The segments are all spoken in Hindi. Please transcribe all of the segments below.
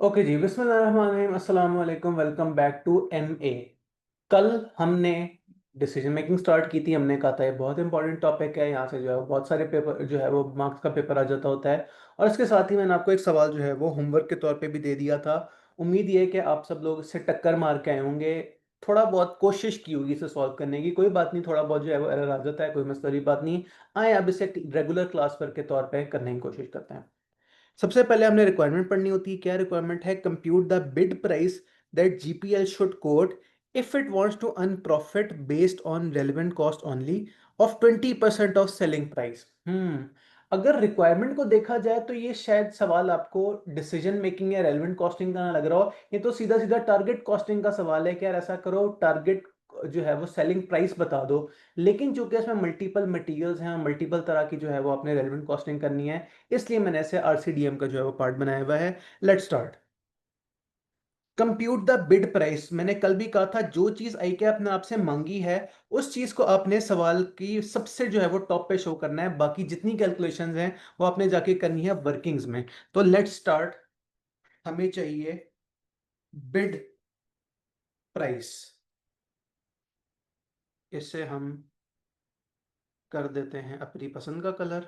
ओके जी, बिस्मिल्लाहिर्रहमानिर्रहीम, अस्सलाम वालेकुम, वेलकम बैक टू एमए। कल हमने डिसीजन मेकिंग स्टार्ट की थी। हमने कहा था ये बहुत इंपॉर्टेंट टॉपिक है, यहाँ से जो है वो बहुत सारे पेपर जो है वो मार्क्स का पेपर आ जाता होता है। और इसके साथ ही मैंने आपको एक सवाल जो है वो होमवर्क के तौर पे भी दे दिया था। उम्मीद ये है कि आप सब लोग इससे टक्कर मार के आए होंगे। थोड़ा बहुत कोशिश की होगी इसे सॉल्व करने की, कोई बात नहीं, थोड़ा बहुत जो है वो एरर आ जाता है, कोई मसला की बात नहीं। आए अब इसे रेगुलर क्लास वर्क के तौर पर करने की कोशिश करते हैं। सबसे पहले हमने रिक्वायरमेंट पढ़नी होती है। क्या रिक्वायरमेंट है? Compute the bid price that GPL should quote if it wants to earn profit based on relevant cost only of 20% of selling price. अगर रिक्वायरमेंट को देखा जाए तो ये शायद सवाल आपको डिसीजन मेकिंग या रेलेवेंट कॉस्टिंग का ना लग रहा हो। ये तो सीधा सीधा टारगेट कॉस्टिंग का सवाल है कि यार ऐसा करो, टारगेट जो है वो सेलिंग प्राइस बता दो। लेकिन चूंकि इसमें मल्टीपल मटेरियल्स हैं, मल्टीपल तरह की जो है वो आपने रेलेवेंट कॉस्टिंग करनी है, इसलिए मैंने ऐसे आरसीडीएम का जो है वो पार्ट बनाया हुआ है। Let's start. Compute the bid price, मैंने कल भी कहा था जो चीज आई के आपने आपसे मांगी है उस चीज को आपने सवाल की सबसे जो है वो टॉप पे शो करना है। बाकी जितनी कैलकुलेशंस हैं वो आपने जाके करनी है वर्किंग्स में। तो लेट्स स्टार्ट। हमें चाहिए बिड प्राइस। इसे हम कर देते हैं अपनी पसंद का कलर।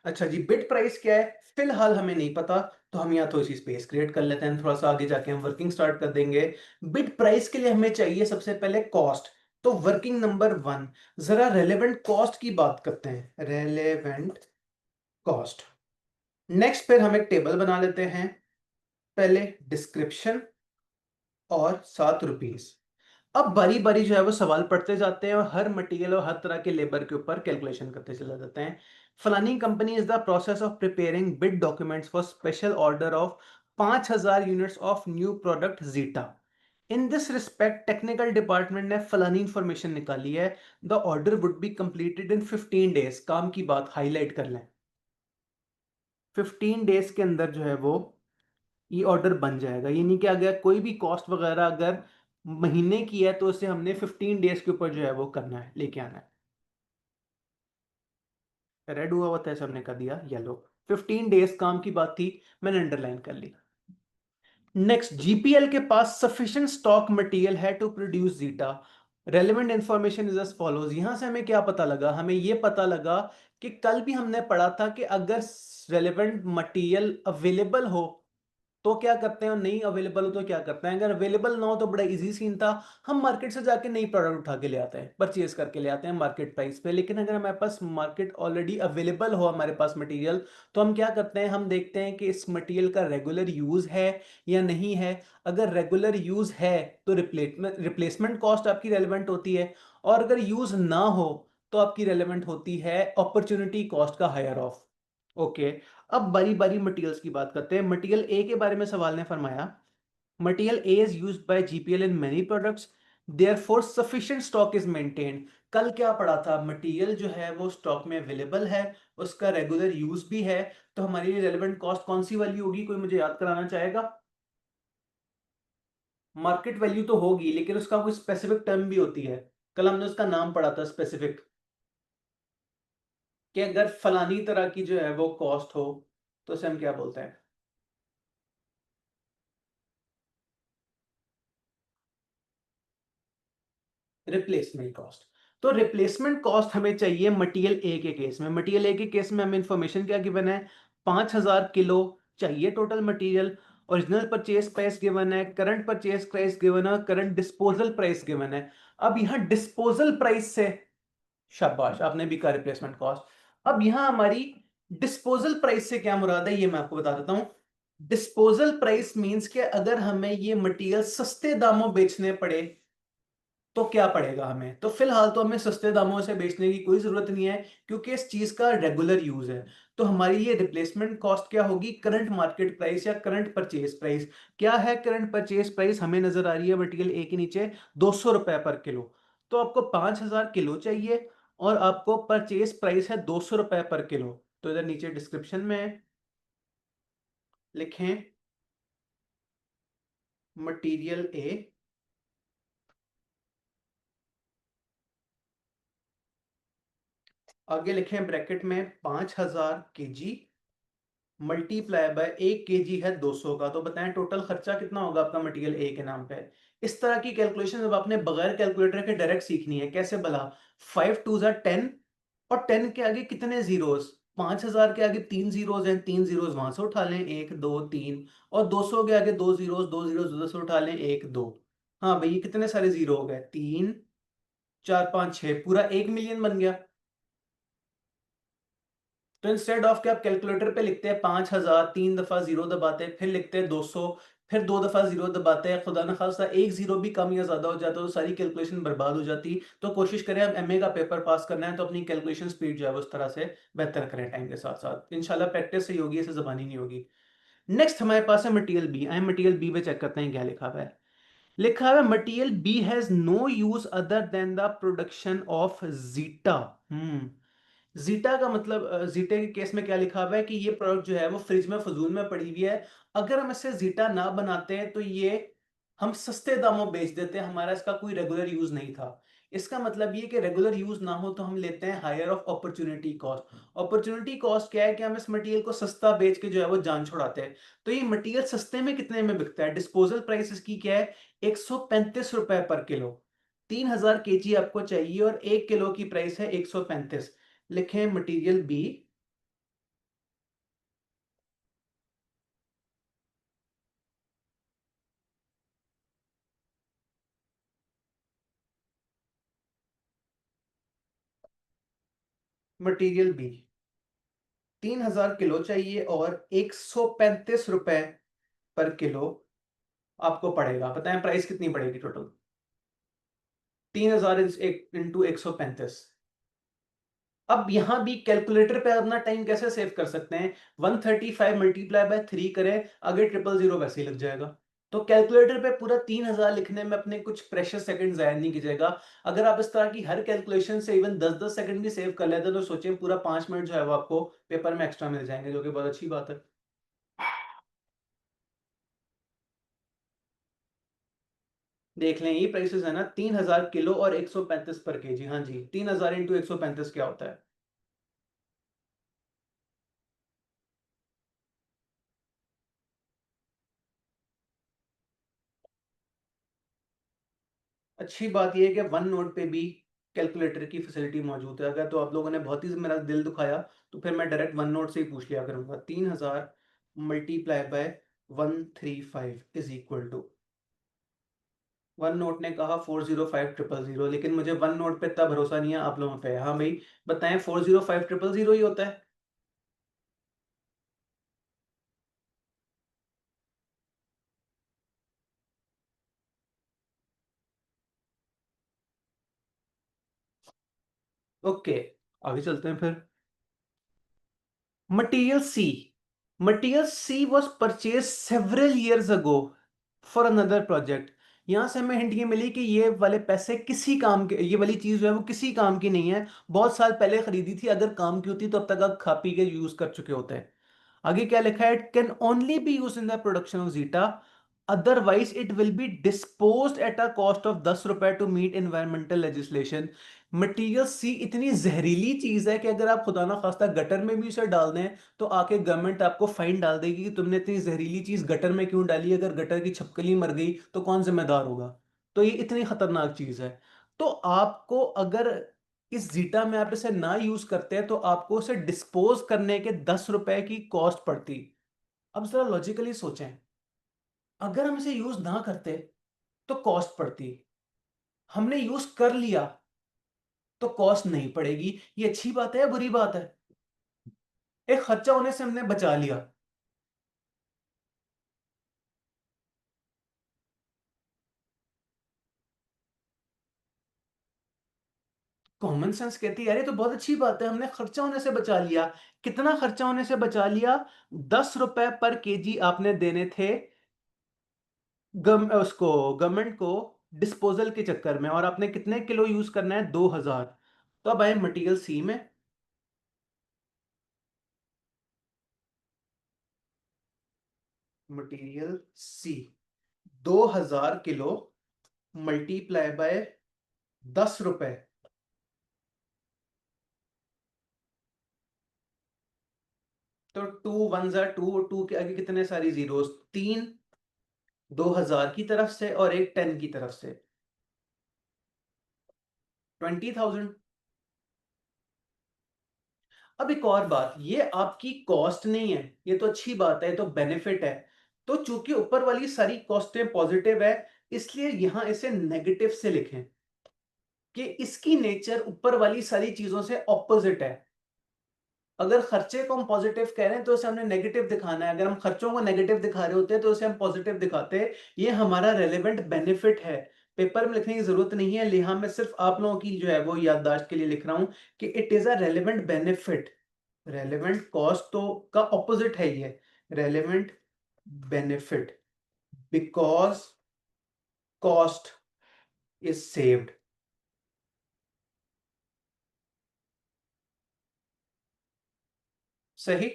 अच्छा जी, बिड प्राइस क्या है फिलहाल हमें नहीं पता, तो हम यहाँ थोड़ी सी स्पेस क्रिएट कर लेते हैं, थोड़ा सा आगे जाके हम वर्किंग स्टार्ट कर देंगे। बिड प्राइस के लिए हमें चाहिए सबसे पहले कॉस्ट। तो वर्किंग नंबर 1, जरा रेलेवेंट कॉस्ट की बात करते हैं। Relevant cost. नेक्स्ट फिर हम एक टेबल बना लेते हैं। पहले डिस्क्रिप्शन और 7 रुपीज। अब बारी बारी जो है वो सवाल पढ़ते जाते हैं और हर मटेरियल और हर तरह के लेबर के ऊपर कैलकुलेशन करते चले जाते हैं। फलानी company is the process of preparing bid documents for special order of 5,000 units of new product zeta. In this respect technical department ने फलानी इंफॉर्मेशन निकाली है। The order would be completed in 15 days. काम की बात हाईलाइट कर लें। 15 डेज के अंदर जो है वो ये ऑर्डर बन जाएगा। ये नहीं कि अगर कोई भी कॉस्ट वगैरह अगर महीने की है तो उसे हमने 15 डेज के ऊपर जो है वो करना है, लेके आना है। रेड हुआ हुआ था ऐसा हमने कर दिया येलो। 15 डेज काम की बात थी, मैंने अंडरलाइन कर ली। नेक्स्ट, जीपीएल के पास सफिशिएंट स्टॉक मटेरियल है to produce Zeta. Relevant information is as follows. यहां से हमें क्या पता लगा? हमें यह पता लगा कि कल भी हमने पढ़ा था कि अगर रेलेवेंट मटेरियल अवेलेबल हो तो क्या करते हैं, और नहीं अवेलेबल हो तो क्या करते हैं। अगर अवेलेबल ना हो तो बड़ा इजी सीन था, हम मार्केट से जाके नई प्रोडक्ट उठा के ले आते हैं, परचेज करके ले आते हैं मार्केट प्राइस पे। लेकिन अगर हमारे पास मार्केट ऑलरेडी अवेलेबल हो हमारे पास मटेरियल, तो हम क्या करते हैं, हम देखते हैं कि इस मटेरियल का रेगुलर यूज है या नहीं है। अगर रेगुलर यूज है तो रिप्लेसमेंट कॉस्ट आपकी रेलिवेंट होती है, और अगर यूज ना हो तो आपकी रेलिवेंट होती है अपॉर्चुनिटी कॉस्ट का हायर ऑफ। ओके। अब बारी बारी मटेरियल्स की बात करते हैं। मटेरियल ए के बारे में सवाल ने फरमाया, material A is used by GPL in many products, therefore sufficient stock is maintained. कल क्या पढ़ा था? मटेरियल जो है वो स्टॉक में अवेलेबल है, उसका रेगुलर यूज भी है, तो हमारी लिए रेलेवेंट कॉस्ट कौन सी वाली होगी? कोई मुझे याद कराना चाहेगा? मार्केट वैल्यू तो होगी, लेकिन उसका कोई स्पेसिफिक टर्म भी होती है। कल हमने उसका नाम पढ़ा था स्पेसिफिक, कि अगर फलानी तरह की जो है वो कॉस्ट हो तो उसे हम क्या बोलते हैं? Replacement cost. तो रिप्लेसमेंट कॉस्ट हमें चाहिए मटेरियल ए के केस में। मटेरियल ए के केस में हमें इंफॉर्मेशन क्या गिवन है? 5,000 किलो चाहिए total material. Original purchase price given है, करंट परचेज प्राइस गिवन है, करंट डिस्पोजल प्राइस गिवन है। अब यहां डिस्पोजल प्राइस से, शाबाश आपने भी कहा रिप्लेसमेंट कॉस्ट। अब यहां हमारी डिस्पोजल प्राइस से क्या मुराद है ये मैं आपको बता देता हूं। डिस्पोजल प्राइस मींस कि अगर हमें ये मटेरियल सस्ते दामों बेचने पड़े तो क्या पड़ेगा हमें। तो फिलहाल तो हमें सस्ते दामों से बेचने की कोई जरूरत नहीं है, क्योंकि इस चीज का रेगुलर यूज है। तो हमारी ये रिप्लेसमेंट कॉस्ट क्या होगी? करंट मार्केट प्राइस या करंट परचेज प्राइस। क्या है करंट परचेज प्राइस? हमें नजर आ रही है मटेरियल ए के नीचे 200 रुपए पर किलो। तो आपको 5,000 किलो चाहिए और आपको परचेज प्राइस है 200 रुपए पर किलो। तो इधर नीचे डिस्क्रिप्शन में लिखें मटेरियल ए आगे लिखें ब्रैकेट में 5000 kg मल्टीप्लाई बाय 1 kg है 200 का, तो बताएं टोटल खर्चा कितना होगा आपका मटेरियल ए के नाम पे। इस तरह की कैलकुलेशन अब आपने बगैर कैलकुलेटर के डायरेक्ट सीखनी है। कैसे भला? 5 2 10 और 10 के आगे कितने जीरोस? 5000 के आगे 3 जीरोस हैं, 3 जीरोस वहां से उठा लें, 1 2 3। और 200 के आगे 2 जीरोस, 2 जीरोस उधर से उठा लें, 1 2। हाँ भाई, ये कितने सारे जीरो हो गए? 3 4 5 6, पूरा 1 मिलियन बन गया। तो इंस्टेड ऑफ के आप कैलकुलेटर पे लिखते हैं 5000, 3 दफा जीरो दबाते हैं, फिर लिखते हैं 200, फिर 2 दफा जीरो दबाते हैं, खुदा न खास्ता एक जीरो भी कम या ज्यादा हो जाता तो सारी कैलकुलेशन बर्बाद हो जाती। तो कोशिश करें, अब एमए का पेपर पास करना है तो अपनी कैलकुलेशन स्पीड जो है उस तरह से बेहतर करें टाइम के साथ साथ। इंशाल्लाह प्रैक्टिस से ही होगी, ऐसे जबानी नहीं होगी। नेक्स्ट हमारे पास है मटेरियल बी। आई मटेरियल बी पे चेक करते हैं क्या लिखा हुआ है। लिखा हुआ है material B has no use other than the production of Zeta. Zeta का मतलब, जीटे के केस में क्या लिखा हुआ है कि ये प्रोडक्ट जो है वो फ्रिज में फजूल में पड़ी हुई है। अगर हम इससे जीटा ना बनाते हैं तो ये हम सस्ते दामों बेच देते हैं, हमारा इसका कोई रेगुलर यूज नहीं था। इसका मतलब ये कि रेगुलर यूज ना हो तो हम लेते हैं higher of opportunity cost. Opportunity cost क्या है कि हम इस मटेरियल को सस्ता बेच के जो है वो जान छुड़ाते हैं। तो ये मटेरियल सस्ते में कितने में बिकता है? डिस्पोजल प्राइस इसकी क्या है? 135 रुपए पर किलो। 3000 kg आपको चाहिए और 1 किलो की प्राइस है 135। लिखें material B. Material B 3000 kilo चाहिए और 135 रुपए पर किलो आपको पड़ेगा। बताएं प्राइस कितनी पड़ेगी टोटल? 3000 इंटू 135। अब यहां भी कैलकुलेटर पे अपना टाइम कैसे सेव कर सकते हैं? 135 मल्टीप्लाई बाय 3 करें, आगे 000 वैसे ही लग जाएगा। तो कैलकुलेटर पे पूरा 3000 लिखने में अपने कुछ प्रेशियस सेकंड जाया नहीं कीजिएगा। अगर आप इस तरह की हर कैलकुलेशन से इवन 10 10 सेकंड भी सेव कर लेते हैं तो सोचिए पूरा 5 मिनट जो है वो आपको पेपर में एक्स्ट्रा मिल जाएंगे, जो कि बहुत अच्छी बात है। देख लें ये प्राइसेस है ना, 3000 किलो और 135 पर केजी। हाँ जी, 3000 इंटू 135 क्या होता है? अच्छी बात यह है कि वन नोट पे भी कैलकुलेटर की फैसिलिटी मौजूद है। अगर तो आप लोगों ने बहुत ही मेरा दिल दुखाया तो फिर मैं डायरेक्ट वन नोट से ही पूछ लिया करूंगा। 3000 multiply by 135 is equal to, वन नोट ने कहा 405000, लेकिन मुझे वन नोट पे इतना भरोसा नहीं है, आप लोगों पे है। हाँ भाई, बताएं 405000 ही होता है? ओके, आगे चलते हैं फिर। Material C. Material C was purchased several years ago for another project. यहां से हमें हिंट ये मिली कि ये वाले पैसे किसी काम के, ये वाली चीज जो है वो किसी काम की नहीं है। बहुत साल पहले खरीदी थी, अगर काम की होती तो अब तक आप खा पी के यूज कर चुके होते हैं। आगे क्या लिखा है? It can only be use in the production of Zeta, otherwise it will be disposed at a cost of 10 रुपए to meet environmental legislation. Material सी इतनी जहरीली चीज है कि अगर आप खुदा ना खास्ता गटर में भी उसे डाल दें तो आके गवर्नमेंट आपको फाइन डाल देगी कि तुमने इतनी जहरीली चीज गटर में क्यों डाली। अगर गटर की छपकली मर गई तो कौन जिम्मेदार होगा? तो ये इतनी खतरनाक चीज है। तो आपको अगर इस जीटा में आप इसे ना यूज करते हैं तो आपको उसे डिस्पोज करने के 10 रुपए की कॉस्ट पड़ती। अब जरा लॉजिकली सोचें, अगर हम इसे यूज ना करते तो कॉस्ट पड़ती, हमने यूज कर लिया तो कॉस्ट नहीं पड़ेगी। ये अच्छी बात है या बुरी बात है? एक खर्चा होने से हमने बचा लिया। कॉमन सेंस कहती है यार ये तो बहुत अच्छी बात है, हमने खर्चा होने से बचा लिया। कितना खर्चा होने से बचा लिया? 10 रुपए पर केजी आपने देने थे उसको, गवर्नमेंट को, डिस्पोजल के चक्कर में, और आपने कितने किलो यूज करना है? 2000। तो अब आए मटेरियल सी में। Material C 2000 kilo multiply by 10 रुपए तो 2 1 जा 2 और 2 के आगे कितने सारी जीरोस, 3, 2000 की तरफ से और एक 10 की तरफ से, 20,000। अब एक और बात, ये आपकी कॉस्ट नहीं है, ये तो अच्छी बात है, ये तो बेनिफिट है। तो चूंकि ऊपर वाली सारी कॉस्टें पॉजिटिव है, इसलिए यहां इसे नेगेटिव से लिखें कि इसकी नेचर ऊपर वाली सारी चीजों से ऑपोजिट है। अगर खर्चे को हम पॉजिटिव कह रहे हैं तो उसे हमने नेगेटिव दिखाना है, अगर हम खर्चों को नेगेटिव दिखा रहे होते हैं तो उसे हम पॉजिटिव दिखाते हैं। ये हमारा रेलेवेंट बेनिफिट है, पेपर में लिखने की जरूरत नहीं है, लिहाजा मैं सिर्फ आप लोगों की जो है वो याददाश्त के लिए लिख रहा हूं कि it is a relevant benefit. Relevant cost तो का ऑपोजिट है ये, relevant benefit, because cost is saved. सही।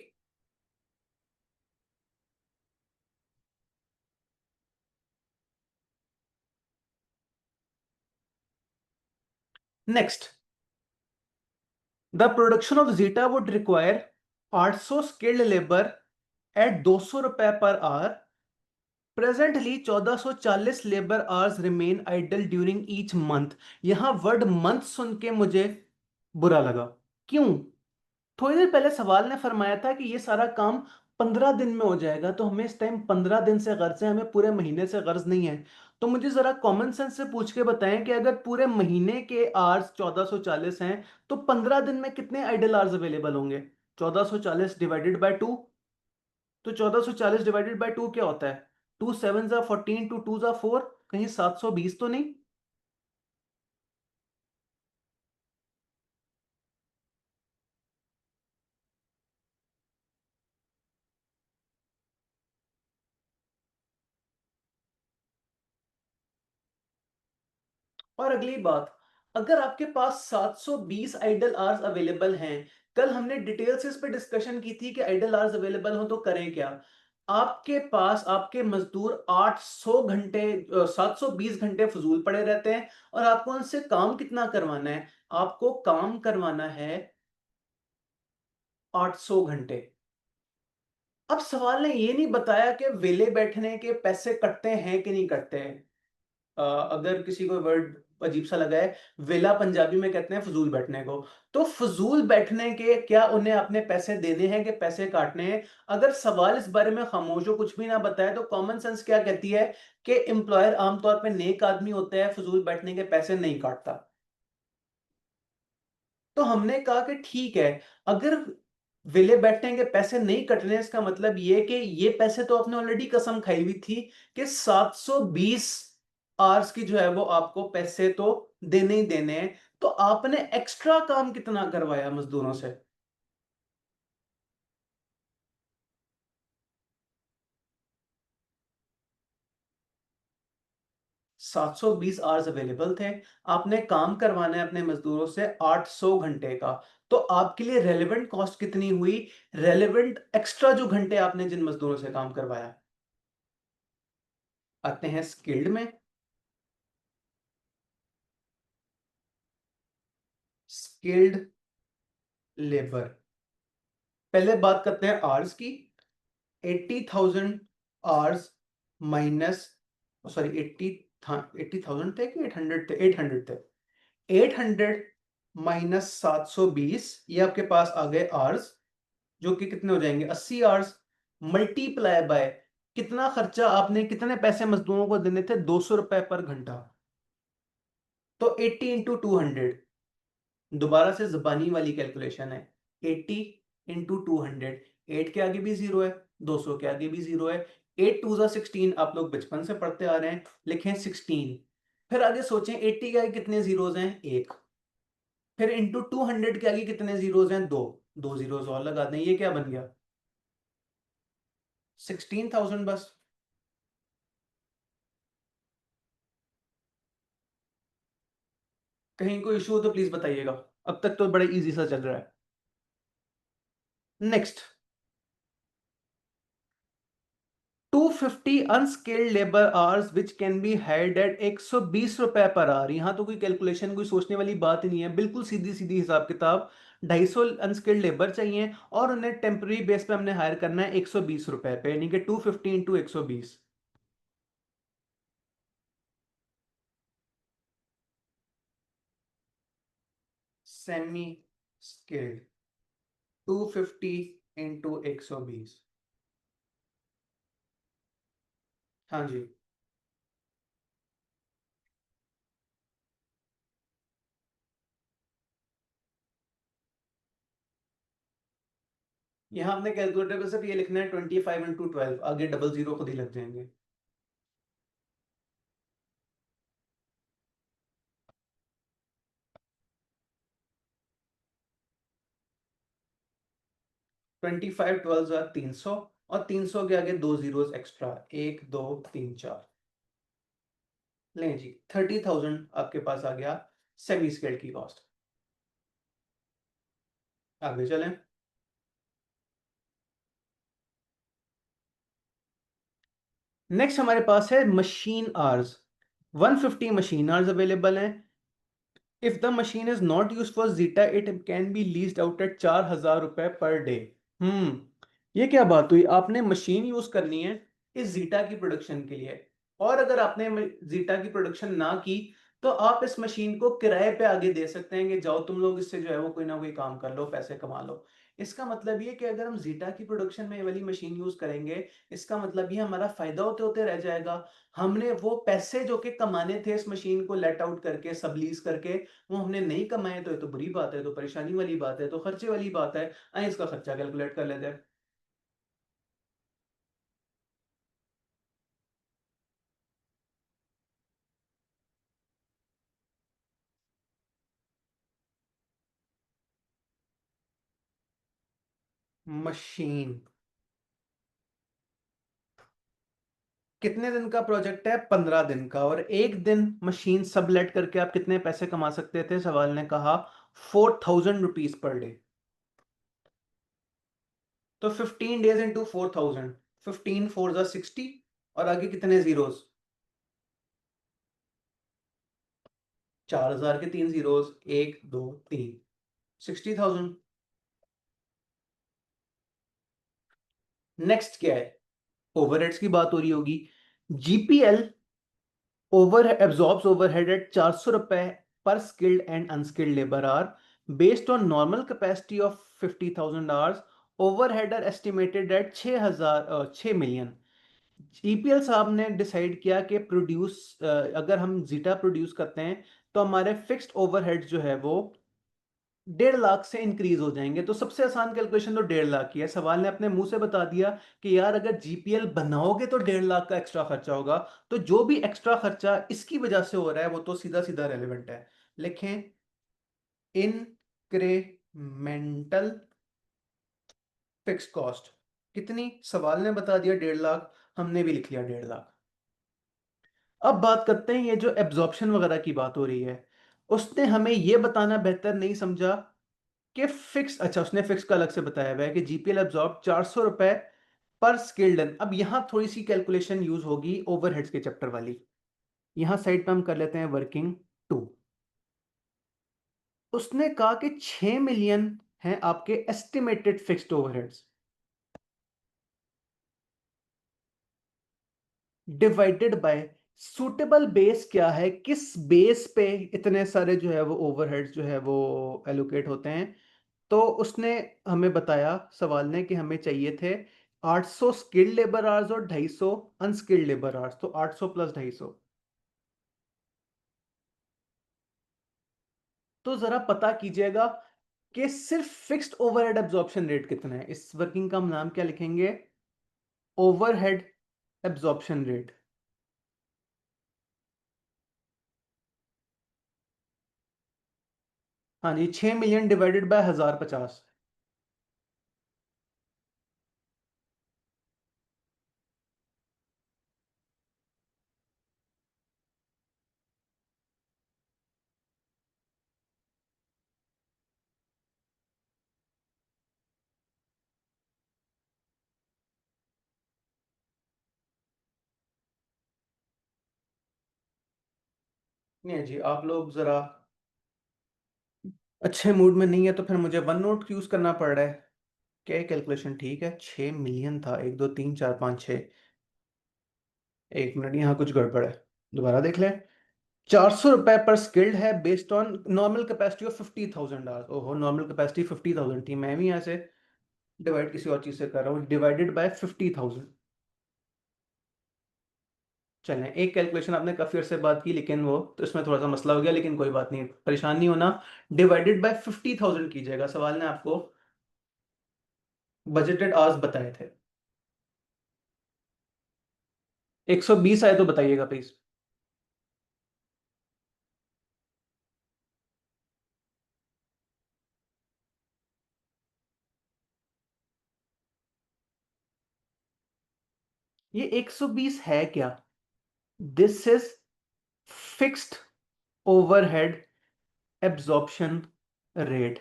Next, the production of Zeta would require 800 skilled labour at 200 रुपए per hour. Presently 1440 labour hours remain idle during each month. यहां वर्ड मंथ सुन के मुझे बुरा लगा। क्यों? थोड़ी देर पहले सवाल ने फरमाया था कि ये सारा काम 15 दिन में हो जाएगा, तो हमें इस टाइम 15 दिन से गर्ज है, हमें पूरे महीने से गर्ज नहीं है। तो मुझे जरा कॉमन सेंस से पूछ के बताएं कि अगर पूरे महीने के आवर्स 1440 हैं, तो 15 दिन में कितने आइडल आवर्स अवेलेबल होंगे? 1440 डिवाइडेड बाय 2। तो 1440 डिवाइडेड बाय 2 क्या होता है? 2 7 जा 14, 2 2 जा 4, कहीं 720 तो नहीं? और अगली बात, अगर आपके पास 720 आइडल आवर्स अवेलेबल हैं, कल हमने डिटेल से इस पर डिस्कशन की थी कि आइडल आवर्स अवेलेबल हो तो करें क्या। आपके पास आपके मजदूर 800 घंटे 720 घंटे फजूल पड़े रहते हैं, और आपको उनसे काम कितना करवाना है? आपको काम करवाना है 800 घंटे। अब सवाल ने ये नहीं बताया कि वेले बैठने के पैसे कटते हैं कि नहीं कटते हैं। अगर किसी को वर्ड अजीब सा लगा है, वेला पंजाबी में कहते हैं फजूल बैठने को। तो फजूल बैठने के क्या उन्हें अपने पैसे देने हैं कि पैसे काटने हैं? अगर सवाल इस बारे में खामोश हो, कुछ भी ना बताए, तो कॉमन सेंस क्या कहती है कि एम्प्लॉयर आमतौर पे नेक आदमी होता है, फजूल बैठने के पैसे नहीं काटता। तो हमने कहा कि ठीक है, अगर विले बैठने के पैसे नहीं कटने, इसका मतलब ये कि ये पैसे तो आपने ऑलरेडी कसम खाई हुई थी कि 720 आवर्स की जो है वो आपको पैसे तो देने ही देने हैं। तो आपने एक्स्ट्रा काम कितना करवाया मजदूरों से? 720 आवर्स अवेलेबल थे, आपने काम करवाना है अपने मजदूरों से 800 घंटे का। तो आपके लिए रेलेवेंट कॉस्ट कितनी हुई? रेलेवेंट एक्स्ट्रा जो घंटे आपने जिन मजदूरों से काम करवाया। आते हैं स्किल्ड में। स्किल्ड लेबर, पहले बात करते हैं आवर्स की। 80,000 आवर्स माइनस, सॉरी 80,000 थे कि 800 थे? 800 थे। 800 माइनस 720, ये आपके पास आ गए आवर्स, जो कि कितने हो जाएंगे? 80 आवर्स, मल्टीप्लाई बाय कितना खर्चा आपने, कितने पैसे मजदूरों को देने थे? 200 रुपए पर घंटा। तो 80 इंटू 200, दोबारा से जबानी वाली कैलकुलेशन है। 80 इंटू 200, 8 के आगे भी जीरो है, 200 के आगे भी जीरो है। 8 2 जा 16, आप लोग बचपन से पढ़ते आ रहे हैं, लिखें 16। फिर आगे सोचें, 80 के आगे कितने जीरोज हैं? एक। फिर इंटू 200 के आगे कितने जीरोज हैं? दो। दो जीरोज और लगा दें, ये क्या बन गया? 16,000 बस। कहीं कोई इशू हो तो प्लीज बताइएगा, अब तक तो बड़ा इजी सा चल रहा है। Next, 250 unskilled labour hours which can be hired at 120 रुपए पर आवर। यहां तो कोई कैलकुलेशन, कोई सोचने वाली बात ही नहीं है, बिल्कुल सीधी सीधी हिसाब किताब। 250 अनस्किल्ड लेबर चाहिए और उन्हें टेम्पररी बेस पे हमने हायर करना है 120 रुपए पे, यानी कि 250 इंटू 120। Semi skilled 250 into 120। हाँ जी। यहाँ हमने कैलकुलेटर पे सिर्फ ये लिखना है 25 इंटू 12, आगे डबल जीरो खुद ही लग जाएंगे। 25 12 300, और 300 के आगे दो जीरोस एक्स्ट्रा, 1 2 3 4। लें जी, 30,000 आपके पास आ गया सेमी स्केल्ड की कॉस्ट। आगे चलें। नेक्स्ट हमारे पास है machine hours. 150 machine hours available हैं। If the machine is not use for Zeta it can be leased out at 4,000 रुपए पर डे। ये क्या बात हुई, आपने मशीन यूज करनी है इस जीटा की प्रोडक्शन के लिए, और अगर आपने जीटा की प्रोडक्शन ना की तो आप इस मशीन को किराए पे आगे दे सकते हैं कि जाओ तुम लोग इससे जो है वो कोई ना कोई काम कर लो, पैसे कमा लो। इसका मतलब ये कि अगर हम जीटा की प्रोडक्शन में ये वाली मशीन यूज करेंगे, इसका मतलब ये हमारा फायदा होते होते रह जाएगा। हमने वो पैसे जो कि कमाने थे इस मशीन को लेट आउट करके, सबलीज करके, वो हमने नहीं कमाए, तो ये तो बुरी बात है, तो परेशानी वाली बात है, तो खर्चे वाली बात है। आइए इसका खर्चा कैलकुलेट कर लेते हैं। मशीन कितने दिन का प्रोजेक्ट है? 15 दिन का। और एक दिन मशीन सबलेट करके आप कितने पैसे कमा सकते थे? सवाल ने कहा 4,000 रुपीज पर डे। तो 15 डेज इंटू 4,000, 15 4 जा 60, और आगे कितने जीरोस? 4,000 के तीन जीरोस, 1 2 3, 60,000। नेक्स्ट क्या है? ओवरहेड्स की बात हो रही होगी। GPL over absorbs overhead at 400 रुपए पर skilled and unskilled labour hour based on normal capacity of 50,000 hours. Overhead are estimated at 6 million. EPL साहब ने डिसाइड किया कि अगर हम जीटा प्रोड्यूस करते हैं तो हमारे फिक्स्ड ओवरहेड जो है वो 1.5 लाख से इंक्रीज हो जाएंगे। तो सबसे आसान कैलकुलेशन तो 1.5 लाख की है। सवाल ने अपने मुंह से बता दिया कि यार अगर जीपीएल बनाओगे तो 1.5 लाख का एक्स्ट्रा खर्चा होगा। तो जो भी एक्स्ट्रा खर्चा इसकी वजह से हो रहा है वो तो सीधा सीधा रेलिवेंट है। लिखें, इनक्रेमेंटल फिक्स कॉस्ट कितनी? सवाल ने बता दिया 1.5 लाख, हमने भी लिख लिया 1.5 लाख। अब बात करते हैं, ये जो एब्जॉर्प्शन वगैरह की बात हो रही है, उसने हमें ये बताना बेहतर नहीं समझा कि फिक्स, अच्छा उसने फिक्स का अलग से बताया हुआ है कि जीपीएल एब्जॉर्ब 400 रुपए पर स्किल्ड। अब यहां थोड़ी सी कैलकुलेशन यूज होगी ओवरहेड्स के चैप्टर वाली। यहां साइड पे हम कर लेते हैं वर्किंग 2। उसने कहा कि 6 मिलियन है आपके estimated fixed overheads, divided by suitable base क्या है, किस बेस पे इतने सारे जो है वो ओवरहेड्स जो है वो एलोकेट होते हैं। तो उसने हमें बताया सवाल ने कि हमें चाहिए थे 800 स्किल्ड लेबर आवर्स और 250 अनस्किल्ड लेबर आवर्स, तो 800 प्लस 250। तो जरा पता कीजिएगा कि सिर्फ फिक्स्ड ओवरहेड एब्जॉर्प्शन रेट कितना है। इस वर्किंग का हम नाम क्या लिखेंगे? Overhead absorption rate. हाँ जी, 6 मिलियन डिवाइडेड बाय 1050। नहीं जी, आप लोग जरा अच्छे मूड में नहीं है तो फिर मुझे वन नोट यूज करना पड़ रहा है। क्या कैलकुलेशन ठीक है? 6 मिलियन था, 1 2 3 4 5 6। 1 मिनट, यहाँ कुछ गड़बड़ है, दोबारा देख लें। 400 रुपए पर स्किल्ड है based on normal capacity of 50,000 hours. ओहो, नॉर्मल कैपेसिटी 50,000 थी, मैं भी यहाँ से डिवाइड किसी और चीज से कर रहा हूँ, डिवाइडेड बाय 50,000। चलें, एक कैलकुलेशन आपने काफी अरसे बाद की, लेकिन वो तो इसमें थोड़ा सा मसला हो गया, लेकिन कोई बात नहीं, परेशान नहीं होना। डिवाइडेड बाय 50,000 कीजिएगा, सवाल ने आपको बजटेड आवर्स बताए थे। 120 आए तो बताइएगा प्लीज। ये 120 है क्या? This is fixed overhead absorption rate.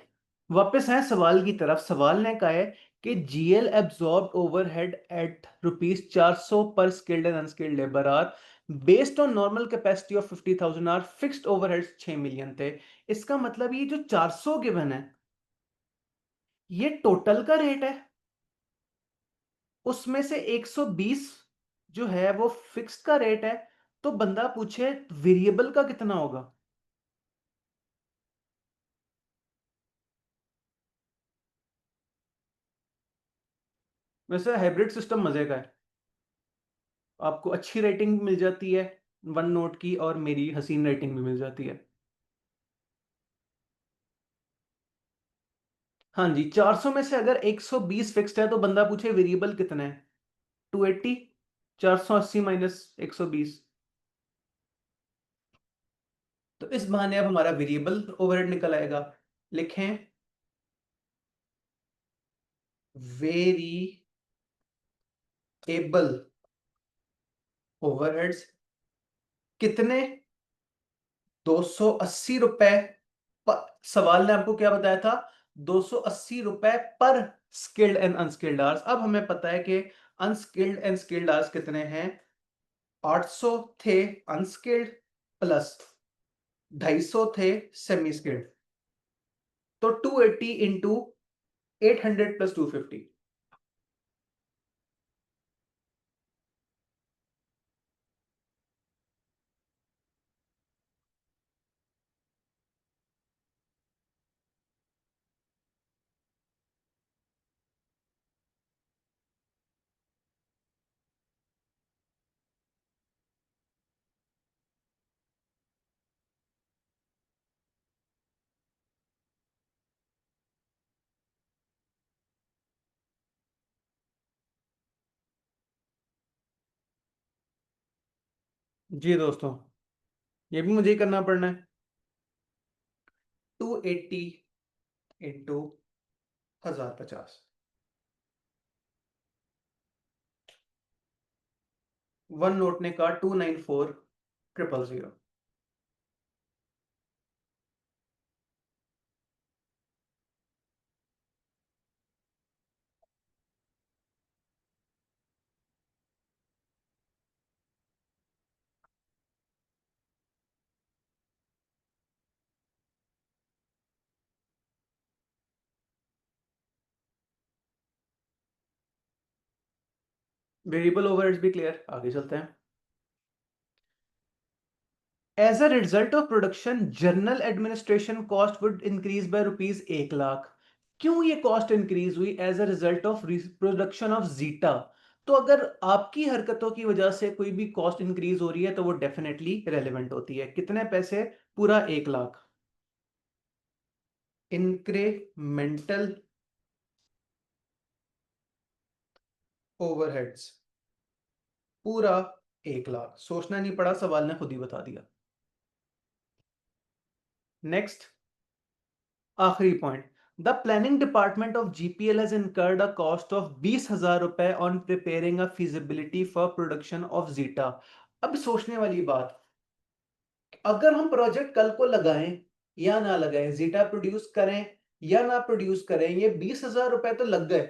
वापस है सवाल की तरफ, सवाल ने कहा है कि जीएल एब्जॉर्ब ओवरहेड एट ₹400 पर skilled and unskilled labour are based on normal capacity of 50,000 are, fixed overhead 6 million थे। इसका मतलब ये जो 400 गिवन है, ये टोटल का रेट है। उसमें से 120 जो है वो फिक्स्ड का रेट है। तो बंदा पूछे वेरिएबल का कितना होगा। वैसे हाइब्रिड सिस्टम मजे का है, आपको अच्छी रेटिंग मिल जाती है वन नोट की, और मेरी हसीन रेटिंग भी मिल जाती है। हाँ जी, 400 में से अगर 120 फिक्स्ड है तो बंदा पूछे वेरिएबल कितना है। 280, 480 माइनस 120। तो इस बहाने अब हमारा वेरिएबल ओवरहेड निकल आएगा। लिखें, वेरिएबल ओवरहेड्स कितने? 280 रुपए पर। सवाल ने आपको क्या बताया था? 280 रुपए पर स्किल्ड एंड अनस्किल्ड आवर्स। अब हमें पता है कि अनस्किल्ड एंड स्किल्ड आवर्स कितने हैं। 800 थे अनस्किल्ड, प्लस 250 थे सेमी स्किल्ड। तो 280 इंटू 800 प्लस 250। जी दोस्तों, ये भी मुझे ही करना पड़ना है। 280 इंटू 1050। वन नोट ने कहा 294,000। वेरिएबल ओवरहेड्स भी क्लियर, आगे चलते हैं। As a result of production general administration cost would increase by ₹1 lakh. क्यों ये कॉस्ट इंक्रीज हुई? As a result of production of Zeta. तो अगर आपकी हरकतों की वजह से कोई भी कॉस्ट इंक्रीज हो रही है तो वो डेफिनेटली रेलेवेंट होती है। कितने पैसे? पूरा 1 लाख। इंक्रीमेंटल ओवरहेड्स पूरा 1 लाख। सोचना नहीं पड़ा, सवाल ने खुद ही बता दिया। नेक्स्ट, आखिरी point. The planning department of GPL has incurred a cost of 20,000 रुपए on preparing a feasibility for production of zeta. अब सोचने वाली बात, अगर हम प्रोजेक्ट कल को लगाएं या ना लगाएं, जीटा प्रोड्यूस करें या ना प्रोड्यूस करें, ये 20,000 रुपए तो लग गए।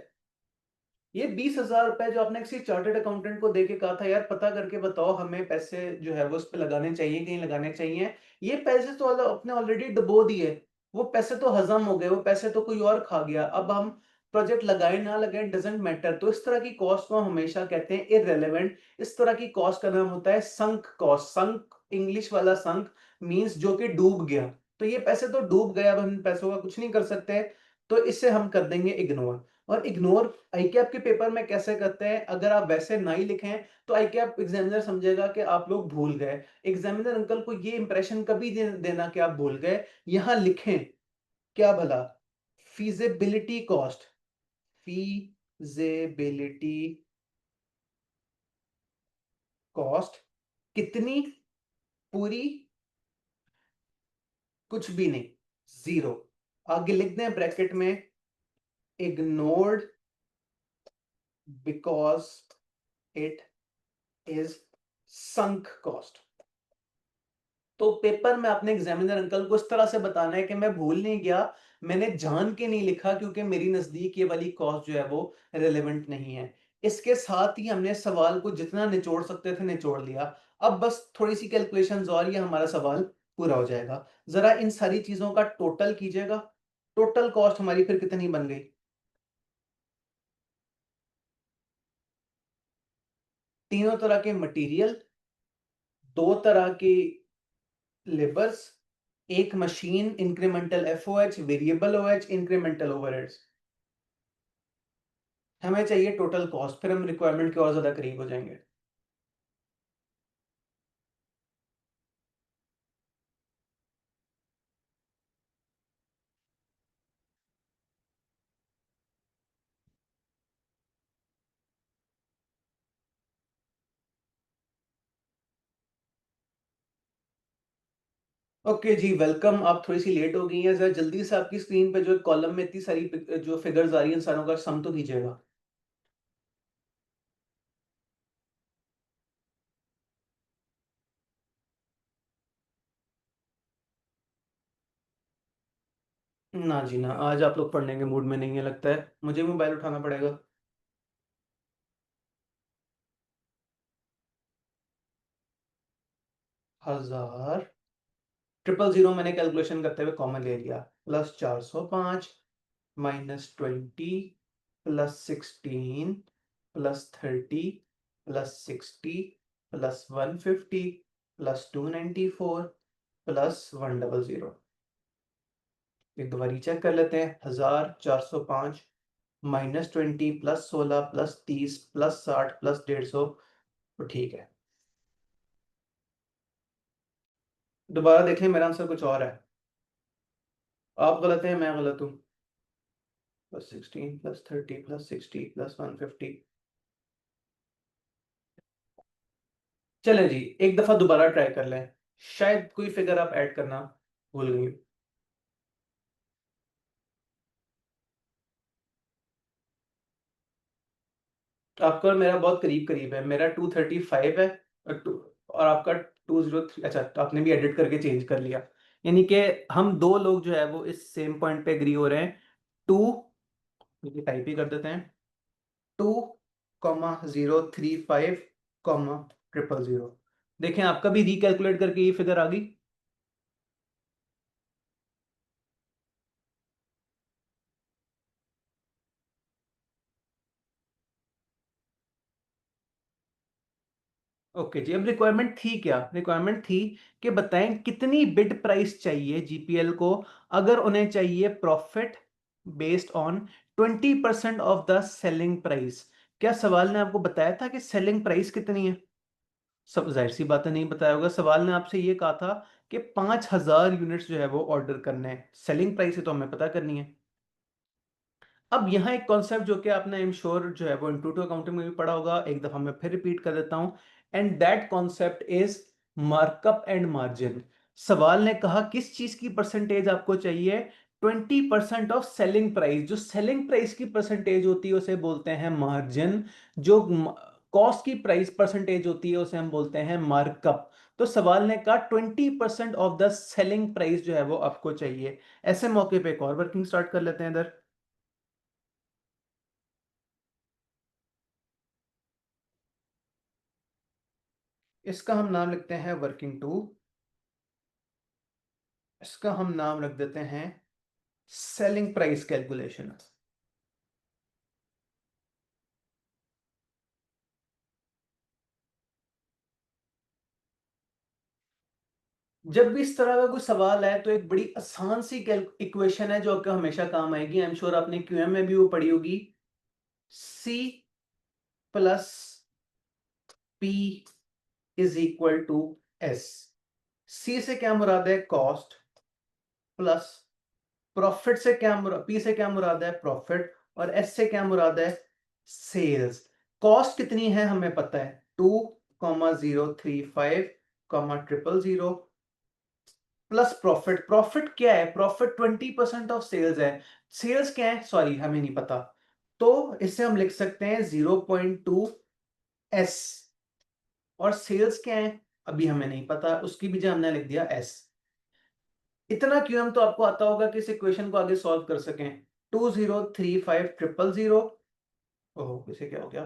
ये 20,000 रुपए जो आपने किसी चार्टर्ड अकाउंटेंट को दे के कहा था यार पता करके बताओ हमें पैसे जो है वो उस पे लगाने चाहिए कहीं लगाने चाहिए, ये पैसे तो आपने ऑलरेडी डुबो दिए। वो पैसे तो हजम हो गए, वो पैसे तो कोई और खा गया। अब हम प्रोजेक्ट लगाए ना लगाए डजेंट मैटर। तो इस तरह की कॉस्ट को हम हमेशा कहते हैं इररेलेवेंट। इस तरह की कॉस्ट का नाम होता है संक कॉस्ट। संक, इंग्लिश वाला संक मींस जो कि डूब गया। तो ये पैसे तो डूब गए, अब हम पैसों का कुछ नहीं कर सकते, तो इसे हम कर देंगे इग्नोर। और इग्नोर आईकैप के पेपर में कैसे करते हैं, अगर आप वैसे ना ही लिखें तो आईकैप एग्जामिनर समझेगा कि आप लोग भूल गए। एग्जामिनर अंकल को ये इंप्रेशन कभी देना कि आप भूल गए। यहां लिखें क्या भला, फीजिबिलिटी कॉस्ट। फीजिबिलिटी कॉस्ट कितनी, पूरी, कुछ भी नहीं, जीरो। आगे लिख दें ब्रैकेट में ignored because it is sunk cost. तो पेपर में अपने एग्जामिनर अंकल को इस तरह से बताना है कि मैं भूल नहीं गया, मैंने जान के नहीं लिखा क्योंकि मेरी नजदीक ये वाली कॉस्ट जो है वो रेलेवेंट नहीं है। इसके साथ ही हमने सवाल को जितना निचोड़ सकते थे निचोड़ लिया। अब बस थोड़ी सी कैलकुलेशंस और ये हमारा सवाल पूरा हो जाएगा। जरा इन सारी चीजों का टोटल कीजिएगा। टोटल कॉस्ट हमारी फिर कितनी बन गई? तीनों तरह के मटेरियल, दो तरह के लेबर्स, एक machine, incremental FOH, variable OH, incremental overheads. हमें चाहिए टोटल कॉस्ट, फिर हम रिक्वायरमेंट के और ज्यादा करीब हो जाएंगे। ओके जी, वेलकम। आप थोड़ी सी लेट हो गई हैं, जरा जल्दी से आपकी स्क्रीन पे जो कॉलम में इतनी सारी जो फिगर्स आ रही हैं इन सारों का सम तो कीजिएगा। ना जी ना, आज आप लोग पढ़ने के मूड में नहीं है लगता है, मुझे मोबाइल उठाना पड़ेगा। 1000, 000 मैंने कैलकुलेशन करते हुए कॉमन ले लिया, प्लस 405 -20 +16 +30 +60 +150 +294 +100। एक दो बारी चेक कर लेते हैं। 1405 -20 +16 +30 +60 +150, तो ठीक है। दोबारा देखें, मेरा आंसर कुछ और है। आप गलत हैं, मैं गलत हूँ। +16 +30 +60 +150। चले जी, एक दफा दोबारा ट्राई कर लें, शायद कोई फिगर आप ऐड करना भूल गई। आपका और मेरा बहुत करीब करीब है, मेरा 235 है और आपका 203। अच्छा, तो आपने भी एडिट करके चेंज कर लिया, यानी कि हम दो लोग जो है वो इस सेम पॉइंट पे एग्री हो रहे हैं। टू, ये टाइप ही कर देते हैं, 2,035, 000। देखें आपका भी रिकैलकुलेट करके ये फिगर आ गई। ओके जी, अब रिक्वायरमेंट थी क्या? रिक्वायरमेंट थी कि बताएं कितनी बिड प्राइस चाहिए जीपीएल को अगर उन्हें चाहिए profit based on 20% of the selling price. क्या सवाल ने आपको बताया था कि सेलिंग प्राइस कितनी है? सब जाहिर सी बात है नहीं बताया होगा। सवाल ने आपसे ये कहा था कि 5,000 यूनिट्स जो है वो ऑर्डर करने हैं, सेलिंग प्राइस है तो हमें पता करनी है। अब यहाँ एक कॉन्सेप्ट जो कि आपने आई एम श्योर जो है वो इंट्रोडक्शन अकाउंटिंग में भी पढ़ा होगा, एक दफा मैं फिर रिपीट कर देता हूँ। And that concept is markup and margin. सवाल ने कहा किस चीज की परसेंटेज आपको चाहिए? 20% ऑफ सेलिंग प्राइस। जो सेलिंग प्राइस की परसेंटेज होती है उसे बोलते हैं मार्जिन। जो कॉस्ट की प्राइस परसेंटेज होती है उसे हम बोलते हैं मार्कअप। तो सवाल ने कहा 20% ऑफ द सेलिंग प्राइस जो है वो आपको चाहिए। ऐसे मौके पे एक और वर्किंग स्टार्ट कर लेते हैं इधर। इसका हम नाम लिखते हैं वर्किंग टू, इसका हम नाम रख देते हैं सेलिंग प्राइस कैलकुलेशन। जब भी इस तरह का कोई सवाल है तो एक बड़ी आसान सी इक्वेशन है जो आपका हमेशा काम आएगी। आई एम श्योर आपने क्यूएम में भी वो पढ़ी होगी। C plus P is equal to S. C से क्या मुराद है? कॉस्ट। प्लस प्रॉफिट से क्या मुराद, पी से क्या मुराद है? प्रॉफिट। और एस से क्या मुराद है? सेल्स। कॉस्ट कितनी है हमें पता है, 2,035,000 प्लस प्रॉफिट। प्रॉफिट क्या है? प्रॉफिट 20% ऑफ सेल्स है। सेल्स क्या है? सॉरी, हमें नहीं पता। तो इसे हम लिख सकते हैं 0.2 एस। और सेल्स क्या है? अभी हमें नहीं पता, उसकी भी जो हमने लिख दिया एस। इतना क्यों? हम तो आपको आता होगा कि इस इक्वेशन को आगे सॉल्व कर सकें। 2,035,000, ओह इसे क्या हो गया,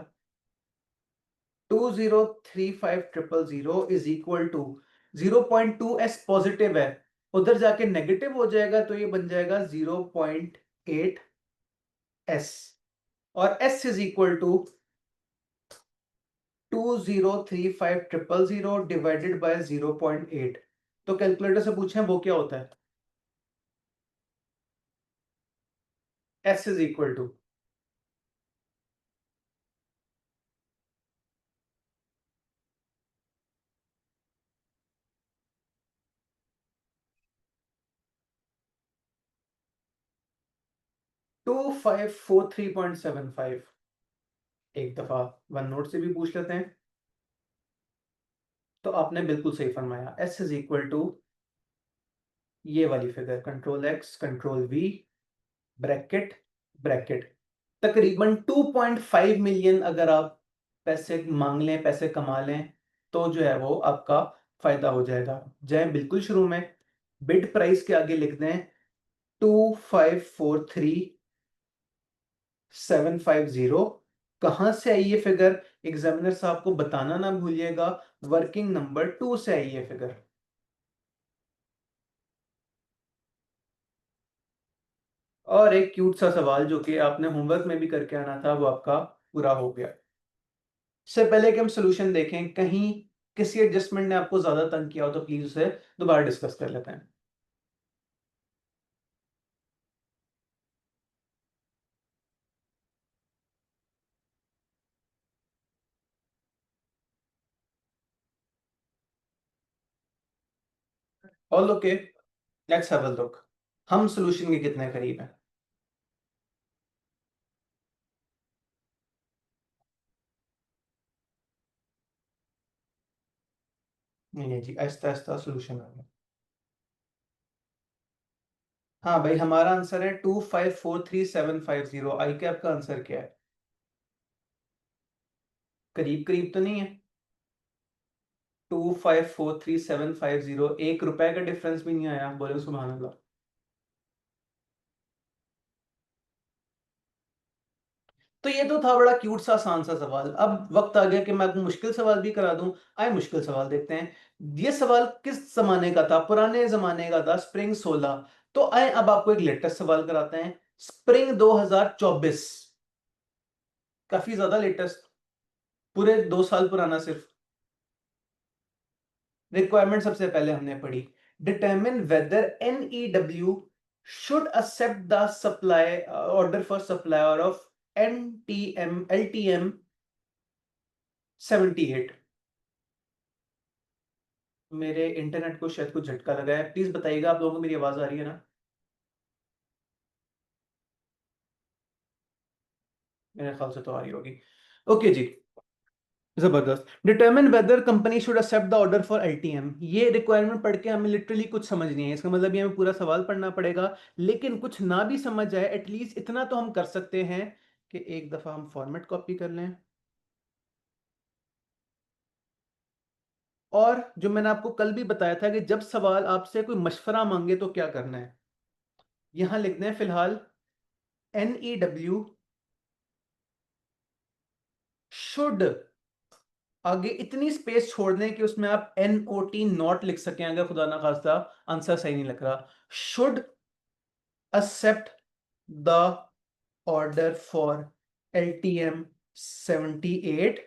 2,035,000 is equal to 0.2 S positive है, उधर जाके नेगेटिव हो जाएगा तो ये बन जाएगा 0.8 एस। और S is equal to 2,035,000 divided by 0.8। तो कैलकुलेटर से पूछें वो क्या होता है? S is equal to 2543.75। एक दफा वन नोट से भी पूछ लेते हैं। तो आपने बिल्कुल सही फरमाया, एस इज इक्वल टू ये वाली figure, control x control we, bracket bracket, तकरीबन 2.5 मिलियन अगर आप पैसे मांग लें, पैसे कमा लें, तो जो है वो आपका फायदा हो जाएगा। जाए बिल्कुल शुरू में बिड प्राइस के आगे लिख दें 2,543,750। कहां से आई ये फिगर? एग्जामिनर साहब को बताना ना भूलिएगा, वर्किंग नंबर 2 से आई ये फिगर। और एक क्यूट सा सवाल जो कि आपने होमवर्क में भी करके आना था, वो आपका पूरा हो गया। इससे पहले कि हम सोल्यूशन देखें, कहीं किसी एडजस्टमेंट ने आपको ज्यादा तंग किया हो तो प्लीज उसे दोबारा डिस्कस कर लेते हैं। All okay, let's have a look. हम सोल्यूशन के कितने करीब हैं? नहीं नहीं जी, आहिस्ता आहिस्ता सोल्यूशन आ गया। हाँ भाई, हमारा आंसर है 2,543,750। आई कैप का आंसर क्या है? करीब करीब तो नहीं है? 2,543,750, 1 रुपए का डिफरेंस भी नहीं आया, बोले सुभान अल्लाह। तो ये तो था बड़ा क्यूट सा आसान सा सवाल। अब वक्त आ गया कि मैं आपको मुश्किल सवाल भी करा दूं। आए मुश्किल सवाल देखते हैं। ये सवाल किस जमाने का था? पुराने जमाने का था, स्प्रिंग 16। तो आए अब आपको एक लेटेस्ट सवाल कराते हैं, स्प्रिंग 2024। काफी ज्यादा लेटेस्ट, पूरे 2 साल पुराना सिर्फ। रिक्वायरमेंट सबसे पहले हमने पढ़ी, determine whether NEW should accept the supply order for supplier of NTM LTM 78। मेरे इंटरनेट को शायद कुछ झटका लगा है, प्लीज बताइएगा आप लोगों को मेरी आवाज आ रही है ना? मेरे ख्याल से तो आ रही होगी। ओके जी, जबरदस्त। Determine whether company should accept the order for LTM। ये रिक्वायरमेंट पढ़ के हमें लिटरली कुछ समझ नहीं है, इसका मतलब ये हमें पूरा सवाल पढ़ना पड़ेगा। लेकिन कुछ ना भी समझ आए, एटलीस्ट इतना तो हम कर सकते हैं कि एक दफा हम फॉर्मेट कॉपी कर लें। और जो मैंने आपको कल भी बताया था कि जब सवाल आपसे कोई मशवरा मांगे तो क्या करना है, यहां लिखते हैं फिलहाल NEW should आगे इतनी स्पेस छोड़ दें कि उसमें आप NOT नॉट लिख सकें, अगर खुदा ना खास्ता आंसर सही नहीं लग रहा। Should accept the order for LTM 78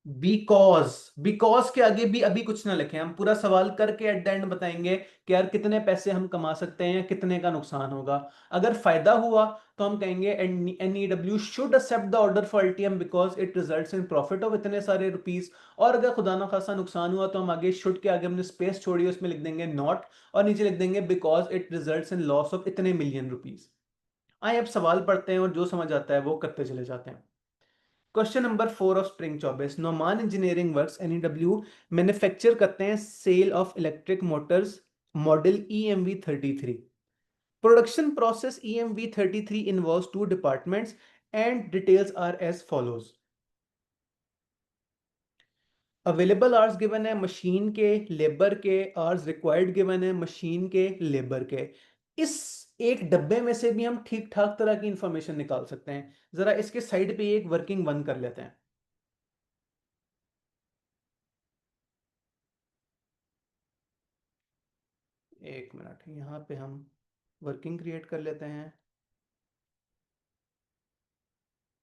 because के आगे भी अभी कुछ ना लिखें, हम पूरा सवाल करके एट द एंड बताएंगे कि यार कितने पैसे हम कमा सकते हैं या कितने का नुकसान होगा। अगर फायदा हुआ तो हम कहेंगे NEW should accept the order for LTM because it results in profit of इतने सारे रुपीस। और अगर खुदा ना खासा नुकसान हुआ तो हम आगे शुड के आगे हमने स्पेस छोड़ी, उसमें लिख देंगे नॉट, और नीचे लिख देंगे because it results in loss of इतने मिलियन रुपीस। आइए अब सवाल पढ़ते हैं और जो समझ आता है वो करते चले जाते हैं। Question number 4 of spring 24, Noman engineering works NEW manufacture करते हैं sale of electric motors model EMV33। Production process EMV33 involves two departments and details are as follows. Available hours given है मशीन के, लेबर के, आवर्स रिक्वायर्ड गिवन है मशीन के, लेबर के। इस एक डब्बे में से भी हम ठीक ठाक तरह की इंफॉर्मेशन निकाल सकते हैं। जरा इसके साइड पे एक वर्किंग वन कर लेते हैं। एक मिनट, यहाँ पे हम वर्किंग क्रिएट कर लेते हैं।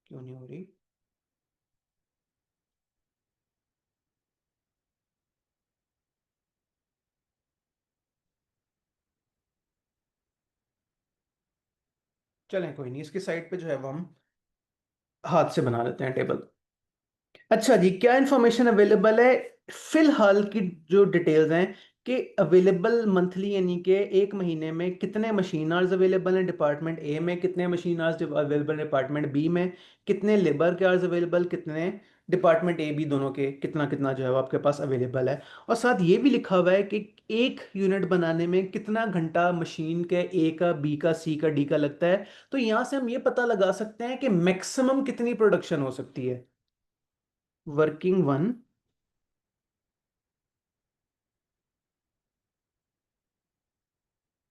क्यों नहीं हो रही? चलें कोई नहीं, इसकी साइड पे जो है वो हम हाथ से बना लेते हैं टेबल। अच्छा जी, क्या इंफॉर्मेशन अवेलेबल है? फिलहाल की जो डिटेल्स हैं कि अवेलेबल मंथली यानी कि एक महीने में कितने मशीन आवर्स अवेलेबल हैं डिपार्टमेंट ए में, कितने machine hours available department B में, कितने लेबर के आवर्स अवेलेबल, कितने डिपार्टमेंट ए बी दोनों के, कितना कितना जो है वो आपके पास अवेलेबल है। और साथ ये भी लिखा हुआ है कि एक यूनिट बनाने में कितना घंटा मशीन के ए का, बी का, सी का, डी का लगता है। तो यहाँ से हम ये पता लगा सकते हैं कि मैक्सिमम कितनी प्रोडक्शन हो सकती है। Working one,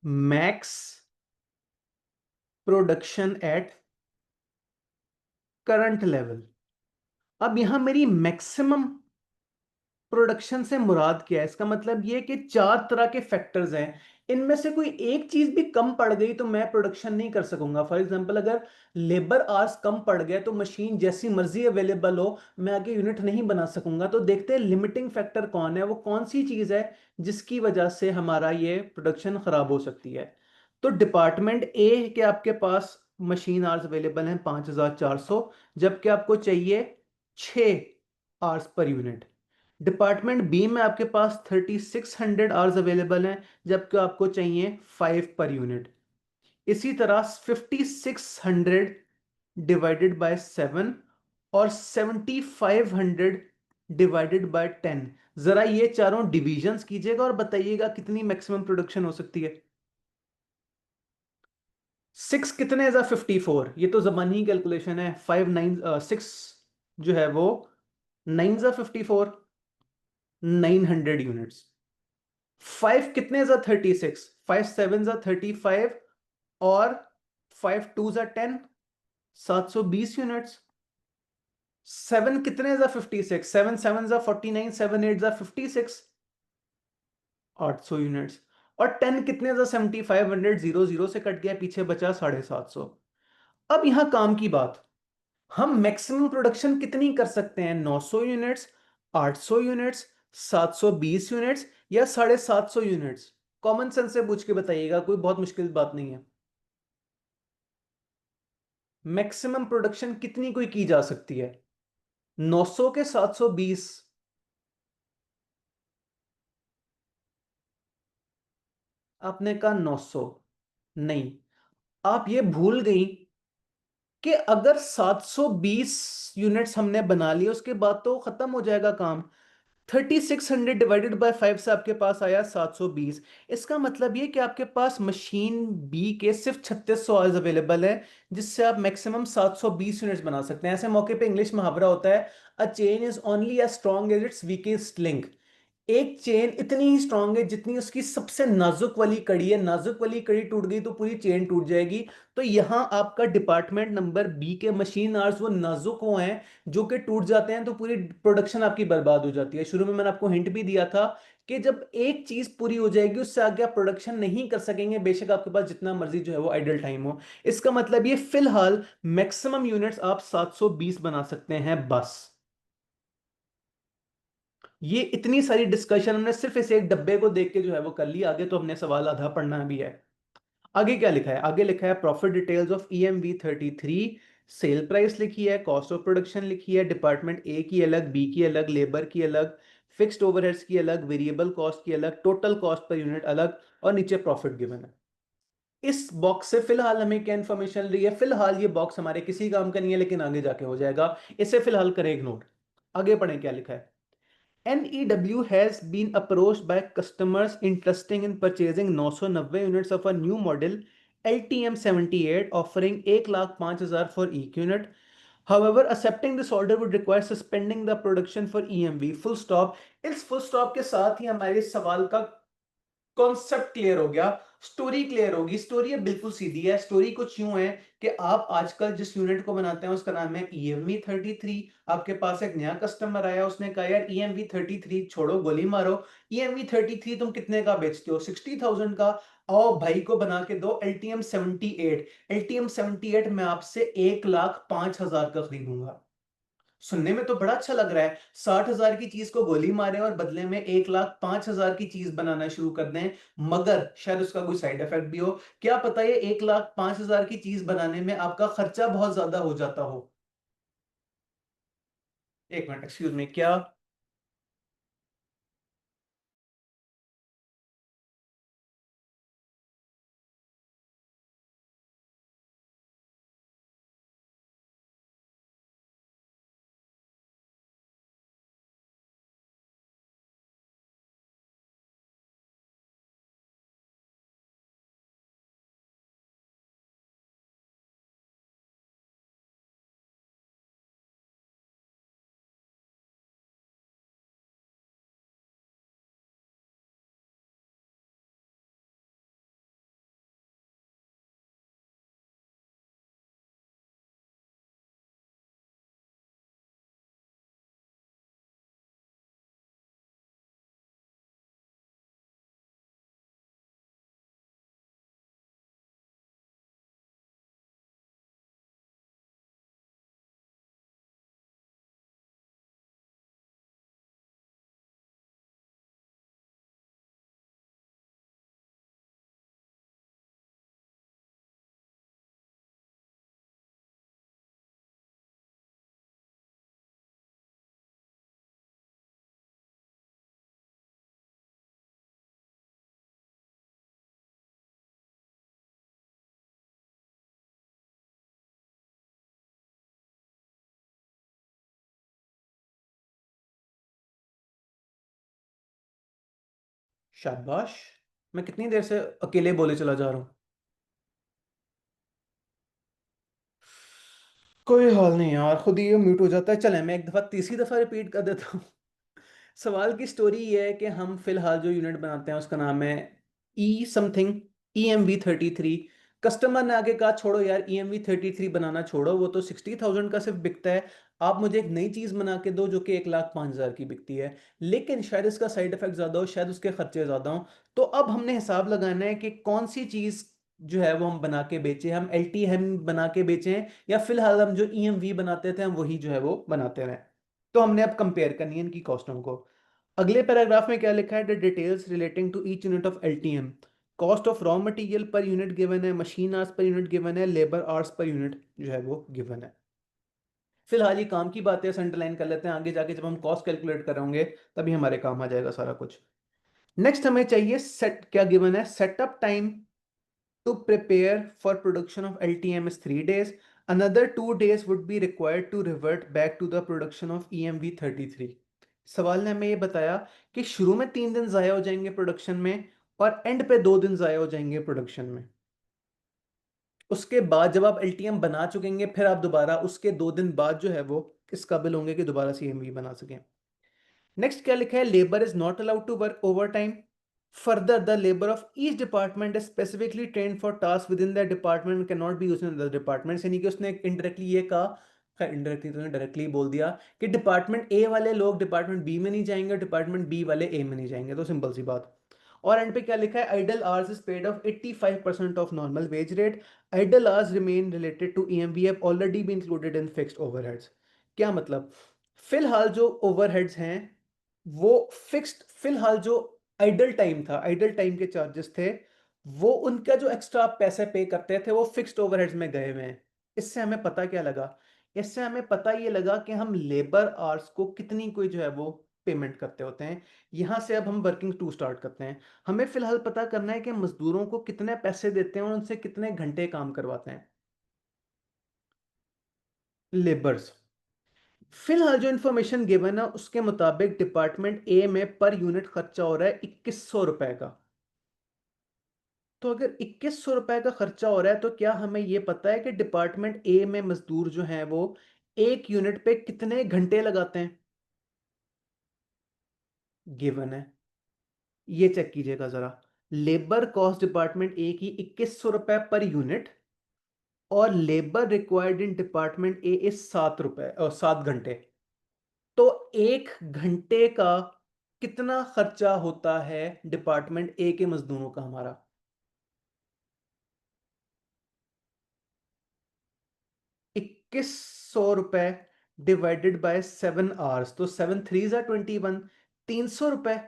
max production at current level. अब यहां मेरी मैक्सिमम प्रोडक्शन से मुराद क्या है? इसका मतलब ये कि चार तरह के फैक्टर्स हैं, इनमें से कोई एक चीज भी कम पड़ गई तो मैं प्रोडक्शन नहीं कर सकूंगा। फॉर एग्जांपल, अगर लेबर आवर्स कम पड़ गए तो मशीन जैसी मर्जी अवेलेबल हो, मैं आगे यूनिट नहीं बना सकूंगा। तो देखते हैं लिमिटिंग फैक्टर कौन है, वो कौन सी चीज है जिसकी वजह से हमारा ये प्रोडक्शन खराब हो सकती है। तो डिपार्टमेंट ए के आपके पास मशीन आवर्स अवेलेबल हैं 5400, जबकि आपको चाहिए 6 hours per unit. Department B में आपके पास 3600 आवर्स अवेलेबल हैं, जबकि आपको चाहिए 5 पर यूनिट। इसी तरह 5600 डिवाइडेड बाय 7 और 7500 डिवाइडेड बाय 10। जरा ये चारों डिविजन्स कीजिएगा और बताइएगा कितनी मैक्सिमम प्रोडक्शन हो सकती है। 6 कितने जा 54, ये तो जबानी कैलकुलेशन है। 5 9 6 जो है वो 9 जा 54, 900 यूनिट्स। 5 कितने जा 36, 5 7 जा 35 और 5 2 जा 10, 720 यूनिट्स। 7 कितने जा 56, 7 7 जा 49, 7 8 जा 56, 800 यूनिट्स। और 10 कितने जा 7500, 0 से कट गया, पीछे बचा 750। अब यहां काम की बात, हम मैक्सिमम प्रोडक्शन कितनी कर सकते हैं? 900 यूनिट्स, 800 यूनिट्स, 720 यूनिट्स या 750 यूनिट्स? कॉमन सेंस से पूछ के बताइएगा, कोई बहुत मुश्किल बात नहीं है। मैक्सिमम प्रोडक्शन कितनी कोई की जा सकती है? 900 के 720? आपने कहा 900। नहीं, आप ये भूल गई कि अगर 720 यूनिट्स हमने बना लिए उसके बाद तो खत्म हो जाएगा काम। 3600 डिवाइडेड बाय 5 से आपके पास आया 720। इसका मतलब ये कि आपके पास मशीन बी के सिर्फ 3600 आवर्स अवेलेबल है, जिससे आप मैक्सिमम 720 यूनिट्स बना सकते हैं। ऐसे मौके पे इंग्लिश मुहावरा होता है, a chain is only as strong as its weakest link. एक चेन इतनी ही स्ट्रांग है जितनी उसकी सबसे नाजुक वाली कड़ी है, नाजुक वाली कड़ी टूट गई तो पूरी चेन टूट जाएगी। तो यहां आपका डिपार्टमेंट नंबर बी के मशीन आर्स वो नाजुक हो हैं जो कि टूट जाते हैं तो पूरी प्रोडक्शन आपकी बर्बाद हो जाती है। शुरू में मैंने आपको हिंट भी दिया था कि जब एक चीज पूरी हो जाएगी उससे आगे आप प्रोडक्शन नहीं कर सकेंगे, बेशक आपके पास जितना मर्जी जो है वो आइडल टाइम हो। इसका मतलब ये फिलहाल मैक्सिमम यूनिट्स आप 720 बना सकते हैं बस। ये इतनी सारी डिस्कशन हमने सिर्फ इस एक डब्बे को देख के जो है वो कर ली, आगे तो हमने सवाल आधा पढ़ना भी है। आगे क्या लिखा है? आगे लिखा है profit details of EMV33। Sale price लिखी है, कॉस्ट ऑफ प्रोडक्शन लिखी है, डिपार्टमेंट ए की अलग, बी की अलग, लेबर की अलग, फिक्स्ड ओवरहेड्स की अलग, वेरिएबल कॉस्ट की अलग, टोटल कॉस्ट पर यूनिट अलग, और नीचे प्रॉफिट गिवन है। इस बॉक्स से फिलहाल हमें क्या इंफॉर्मेशन रही है? फिलहाल ये बॉक्स हमारे किसी काम का नहीं है, लेकिन आगे जाके हो जाएगा। इसे फिलहाल करें इग्नोर। आगे पढ़ें क्या लिखा है। NEW has been approached by customers interested in purchasing 990 units of a new model LTM78 offering 1,05,000 for each unit. However, accepting this order would require suspending the production for EMV. Full stop. इस full stop के साथ ही हमारे सवाल का कॉन्सेप्ट क्लियर हो गया, स्टोरी क्लियर होगी। स्टोरी है बिल्कुल सीधी है। स्टोरी कुछ यूं है कि आप आजकल जिस यूनिट को बनाते हैं उसका नाम है EMV33। आपके पास एक नया कस्टमर आया, उसने कहा यार EMV33 छोड़ो, गोली मारो, EMV33 तुम कितने का बेचते हो? 60,000 का। आओ भाई को बना के दो LTM78। LTM78 मैं आपसे 1,05,000 का खरीदूंगा। सुनने में तो बड़ा अच्छा लग रहा है, 60,000 की चीज को गोली मारे और बदले में 1,05,000 की चीज बनाना शुरू कर दें। मगर शायद उसका कोई साइड इफेक्ट भी हो। क्या पता ये 1,05,000 की चीज बनाने में आपका खर्चा बहुत ज्यादा हो जाता हो। एक मिनट, एक्सक्यूज मी, क्या? शाबाश। मैं कितनी देर से अकेले बोले चला जा रहा हूं। कोई हाल नहीं यार, खुद ही ये म्यूट हो जाता है। चले मैं एक दफा, तीसरी दफा रिपीट कर देता हूँ। सवाल की स्टोरी ये है कि हम फिलहाल जो यूनिट बनाते हैं उसका नाम है ई समथिंग, EMV33। कस्टमर ने आगे कहा छोड़ो यार, EMV33 बनाना छोड़ो, वो तो 60,000 का सिर्फ बिकता है। आप मुझे एक नई चीज बना के दो जो कि 1,05,000 की बिकती है, लेकिन शायद इसका साइड इफेक्ट ज्यादा हो, शायद उसके खर्चे ज्यादा हो। तो अब हमने हिसाब लगाना है कि कौन सी चीज जो है वो हम बना के बेचें, हम LTM बना के बेचें या फिलहाल हम जो EMV बनाते थे हम वही जो है वो बनाते रहें। तो हमने अब कंपेयर करनी है इनकी कॉस्टों को। अगले पैराग्राफ में क्या लिखा है? The details relating to each unit of LTM। Cost of raw material per unit given है, machine hours per unit given है, लेबर आवर्स पर यूनिट जो है वो गिवन है। फिलहाल ये काम की बातें अंडरलाइन कर लेते हैं, आगे जाके जब हम कॉस्ट कैलकुलेट करेंगे तभी हमारे काम आ जाएगा सारा कुछ। नेक्स्ट हमें चाहिए सेट, क्या गिवन है? Setup time to prepare for production of LTM is 3 days. Another 2 days would be required to revert back to the production of EMV33। सवाल ने हमें ये बताया कि शुरू में 3 दिन ज़ाया हो जाएंगे प्रोडक्शन में और एंड पे 2 दिन ज़ाया हो जाएंगे प्रोडक्शन में। उसके बाद जब आप LTM बना चुकेंगे फिर आप दोबारा उसके 2 दिन बाद जो है वो इस काबिल होंगे कि दोबारा CMV बना सकें। नेक्स्ट क्या लिखा है, labour is not allowed to work overtime. Further the labour of each department is specifically train for task within that department can not be used in other departments. यानी कि उसने इनडायरेक्टली ये कहा, इनडायरेक्टली तो डायरेक्टली बोल दिया कि डिपार्टमेंट ए वाले लोग डिपार्टमेंट बी में नहीं जाएंगे, डिपार्टमेंट बी वाले ए में नहीं जाएंगे। तो सिंपल सी बात। और एंड पे क्या लिखा है, idle hours is paid of 85% of normal wage rate. Idle hours remain related to EMV have already been included in fixed overheads. क्या मतलब, फिलहाल जो ओवरहेड्स हैं वो फिक्स्ड, फिलहाल जो आइडल टाइम था, आइडल टाइम के चार्जेस थे, वो उनका जो एक्स्ट्रा पैसे पे करते थे वो फिक्स्ड ओवरहेड्स में गए हुए हैं। इससे हमें पता क्या लगा, इससे हमें पता ये लगा कि हम लेबर आवर्स को कितनी कोई जो है वो पेमेंट करते होते हैं। यहां से अब हम वर्किंग टू स्टार्ट करते हैं। हमें फिलहाल पता करना है कि मजदूरों को कितने पैसे देते हैं और उनसे कितने घंटे काम करवाते हैं, लेबर्स। फिलहाल जो इंफॉर्मेशन गिवन है उसके मुताबिक डिपार्टमेंट ए में पर यूनिट खर्चा हो रहा है 2100 रुपए का। तो अगर 2100 रुपए का खर्चा हो रहा है तो क्या हमें यह पता है कि डिपार्टमेंट ए में मजदूर जो हैं वो एक यूनिट पे कितने घंटे लगाते हैं? गिवन है, ये चेक कीजिएगा जरा। लेबर कॉस्ट डिपार्टमेंट ए की 2100 रुपए पर यूनिट, और labour required in department A is 7 रुपए और 7 घंटे। तो एक घंटे का कितना खर्चा होता है डिपार्टमेंट ए के मजदूरों का हमारा? 2100 रुपए डिवाइडेड बाय 7 आवर्स, तो 7 3 जा 21, 300 रुपए।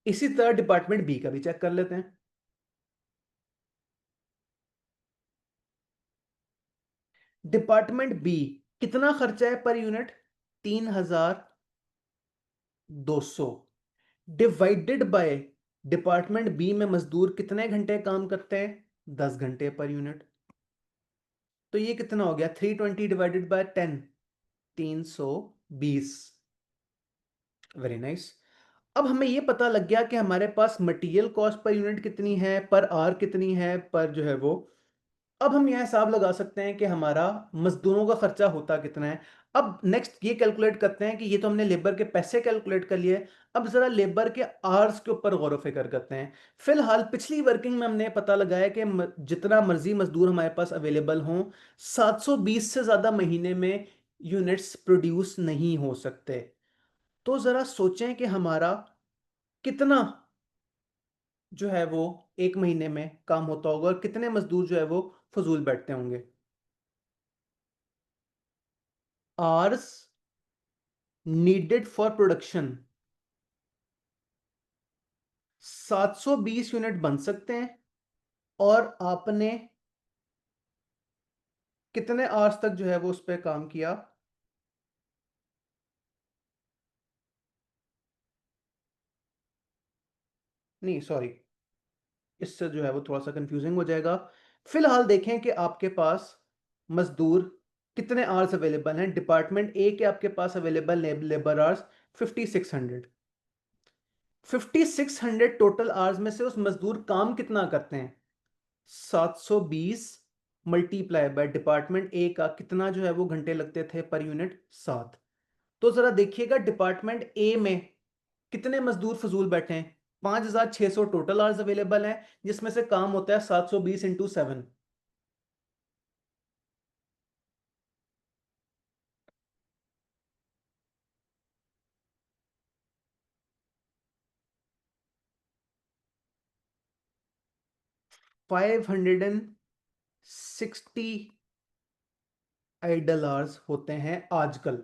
इसी तरह डिपार्टमेंट बी का भी चेक कर लेते हैं। डिपार्टमेंट बी कितना खर्चा है per unit? 3200 divided by department B में मजदूर कितने घंटे काम करते हैं? 10 घंटे पर यूनिट। तो ये कितना हो गया, 320 डिवाइडेड बाय 10, 320। Very nice. अब हमें ये पता लग गया कि हमारे पास मटेरियल कॉस्ट पर यूनिट कितनी है, पर आर कितनी है, पर जो है वो। अब हम यह हिसाब लगा सकते हैं कि हमारा मजदूरों का खर्चा होता कितना है। अब नेक्स्ट ये कैलकुलेट करते हैं कि ये तो हमने लेबर के पैसे कैलकुलेट कर लिए। अब जरा लेबर के आवर्स के ऊपर गौर फिक्र करते हैं। फिलहाल पिछली वर्किंग में हमने पता लगाया कि जितना मर्जी मजदूर हमारे पास अवेलेबल हों, 720 से ज्यादा महीने में यूनिट्स प्रोड्यूस नहीं हो सकते। तो जरा सोचें कि हमारा कितना जो है वो एक महीने में काम होता होगा और कितने मजदूर जो है वो फजूल बैठते होंगे। Hours needed for production 720 unit बन सकते हैं। और आपने कितने आवर्स तक जो है वो उस पर काम किया? नहीं सॉरी, इससे जो है वो थोड़ा सा कंफ्यूजिंग हो जाएगा। फिलहाल देखें कि आपके पास मजदूर कितने आवर्स अवेलेबल हैं। डिपार्टमेंट ए के आपके पास available labour hours 5600। 5600 total hours में से उस मजदूर काम कितना करते हैं? 720 मल्टीप्लाई बाय डिपार्टमेंट ए का कितना जो है वो घंटे लगते थे पर यूनिट? 7। तो जरा देखिएगा डिपार्टमेंट ए में कितने मजदूर फजूल बैठे हैं। 5600 टोटल आवर्स अवेलेबल हैं, जिसमें से काम होता है 720 × 7। 560 आइडल आवर्स होते हैं आजकल।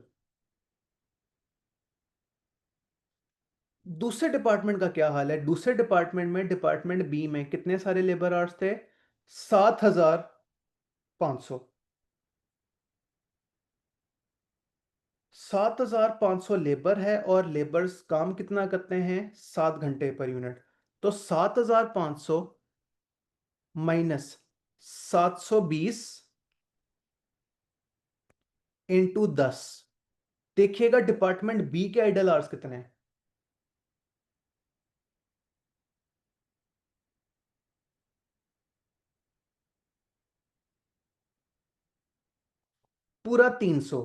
दूसरे डिपार्टमेंट का क्या हाल है? दूसरे डिपार्टमेंट में, डिपार्टमेंट बी में कितने सारे लेबर आवर्स थे? 7500। 7500 लेबर है और लेबर्स काम कितना करते हैं? 7 घंटे पर यूनिट। तो 7500 माइनस 720 इंटू 10। देखिएगा डिपार्टमेंट बी के आइडल आवर्स कितने हैं। पूरा 300।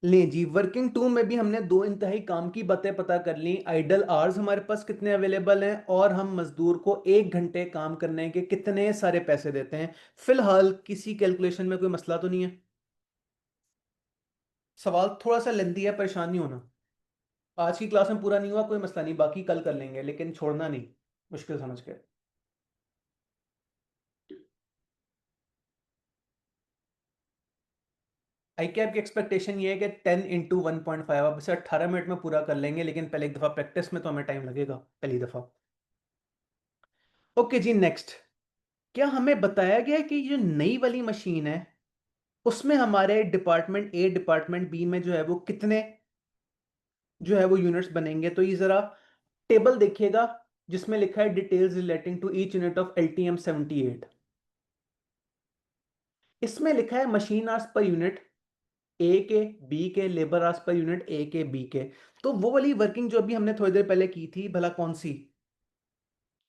ले जी, वर्किंग टू में भी हमने दो इंतहाई काम की बातें पता कर ली। आइडल आवर्स हमारे पास कितने अवेलेबल हैं और हम मजदूर को 1 घंटे काम करने के कितने सारे पैसे देते हैं। फिलहाल किसी कैलकुलेशन में कोई मसला तो नहीं है? सवाल थोड़ा सा लेंथी है, परेशान नहीं होना। आज की क्लास में पूरा नहीं हुआ कोई मसला नहीं, बाकी कल कर लेंगे, लेकिन छोड़ना नहीं मुश्किल समझ के। आई कैप की एक्सपेक्टेशन ये है कि 10 × 1.5, अब इसे 18 मिनट में पूरा कर लेंगे, लेकिन पहले एक दफ़ा प्रैक्टिस में तो हमें टाइम लगेगा पहली दफ़ा। ओके जी, नेक्स्ट। क्या हमें बताया गया है कि जो नई वाली मशीन है उसमें हमारे डिपार्टमेंट ए डिपार्टमेंट बी में जो है वो कितने जो है वो यूनिट्स बनेंगे? तो ये जरा टेबल देखिएगा जिसमें लिखा है details relating to each unit of LTM 78। इसमें लिखा है machine hours per unit A के, बी के, labour hours per unit A के, बी के। तो वो वाली वर्किंग जो अभी हमने थोड़ी देर पहले की थी, भला कौन सी?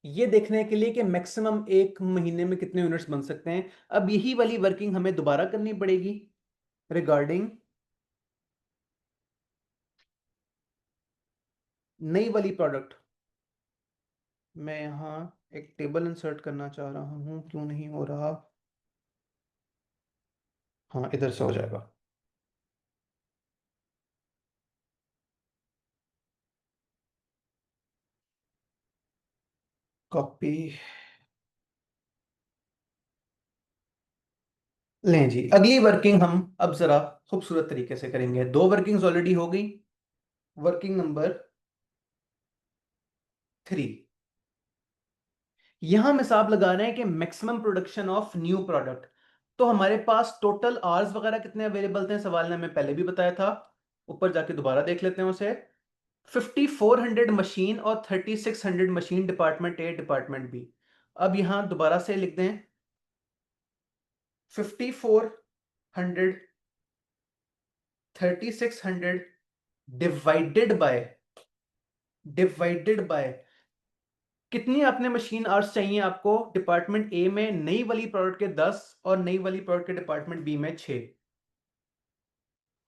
ये देखने के लिए कि मैक्सिमम एक महीने में कितने यूनिट्स बन सकते हैं। अब यही वाली वर्किंग हमें दोबारा करनी पड़ेगी रिगार्डिंग नई वाली प्रोडक्ट। मैं यहाँ एक टेबल इंसर्ट करना चाह रहा हूँ, क्यों नहीं हो रहा? हाँ, इधर से हो जाएगा। कॉपी। लें जी, अगली वर्किंग हम अब जरा खूबसूरत तरीके से करेंगे। दो वर्किंग्स ऑलरेडी हो गई। Working number 3। यहां हम हिसाब लगा रहे हैं कि maximum production of new product. तो हमारे पास टोटल आवर्स वगैरह कितने अवेलेबल थे, सवाल ने हमें पहले भी बताया था। ऊपर जाके दोबारा देख लेते हैं उसे। 5400 मशीन और 3600 machine department A department B. अब यहां दोबारा से लिख दें 5400 3600 डिवाइडेड बाय कितनी आपने मशीन आवर्स चाहिए आपको डिपार्टमेंट ए में नई वाली प्रोडक्ट के 10 और नई वाली प्रोडक्ट के डिपार्टमेंट बी में 6।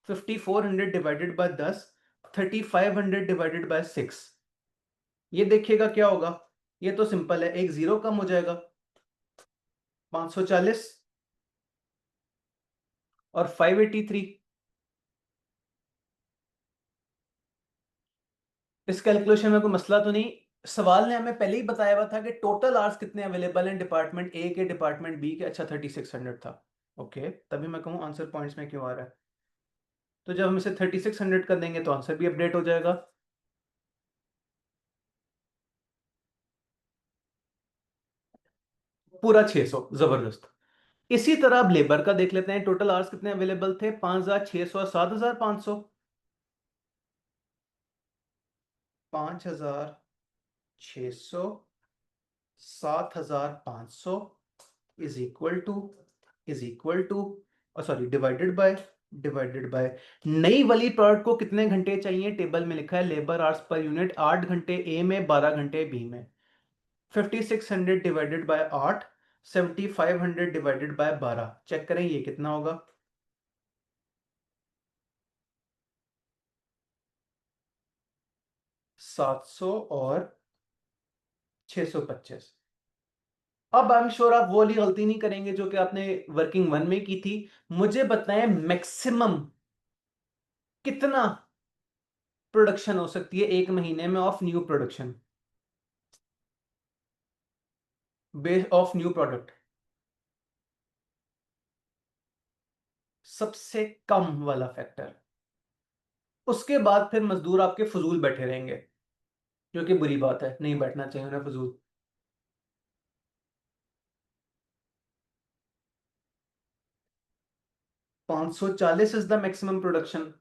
5400 डिवाइडेड बाय 10, 3500 डिवाइडेड बाय 6। ये देखिएगा क्या होगा। ये तो सिंपल है, एक जीरो कम हो जाएगा। 540 और 583। इस कैलकुलेशन में कोई मसला तो नहीं? सवाल ने हमें पहले ही बताया हुआ था कि टोटल आवर्स कितने अवेलेबल हैं डिपार्टमेंट ए के डिपार्टमेंट बी के। अच्छा, 3600 था। ओके, तभी मैं कहूँ आंसर पॉइंट्स में क्यों आ रहा है। तो जब हम इसे 3600 कर देंगे तो आंसर भी अपडेट हो जाएगा। पूरा 600, जबरदस्त। इसी तरह अब लेबर का देख लेते हैं। टोटल आवर्स कितने अवेलेबल थे? 5600, 7500। 5600, 7500 is equal to sorry divided by नई वाली प्रोडक्ट को कितने घंटे चाहिए? टेबल में लिखा है लेबर आवर्स पर यूनिट 8 घंटे ए में, 12 घंटे बी में। 5600 divided by 8, 7500 divided by 12। Check करें ये कितना होगा। 700 और 625। अब आई एम श्योर आप वो वाली गलती नहीं करेंगे जो कि आपने वर्किंग वन में की थी। मुझे बताएं मैक्सिमम कितना प्रोडक्शन हो सकती है एक महीने में of new production, base of new product. सबसे कम वाला फैक्टर। उसके बाद फिर मजदूर आपके फजूल बैठे रहेंगे, जो कि बुरी बात है, नहीं बैठना चाहिए उन्हें फजूल। 540 is the maximum production.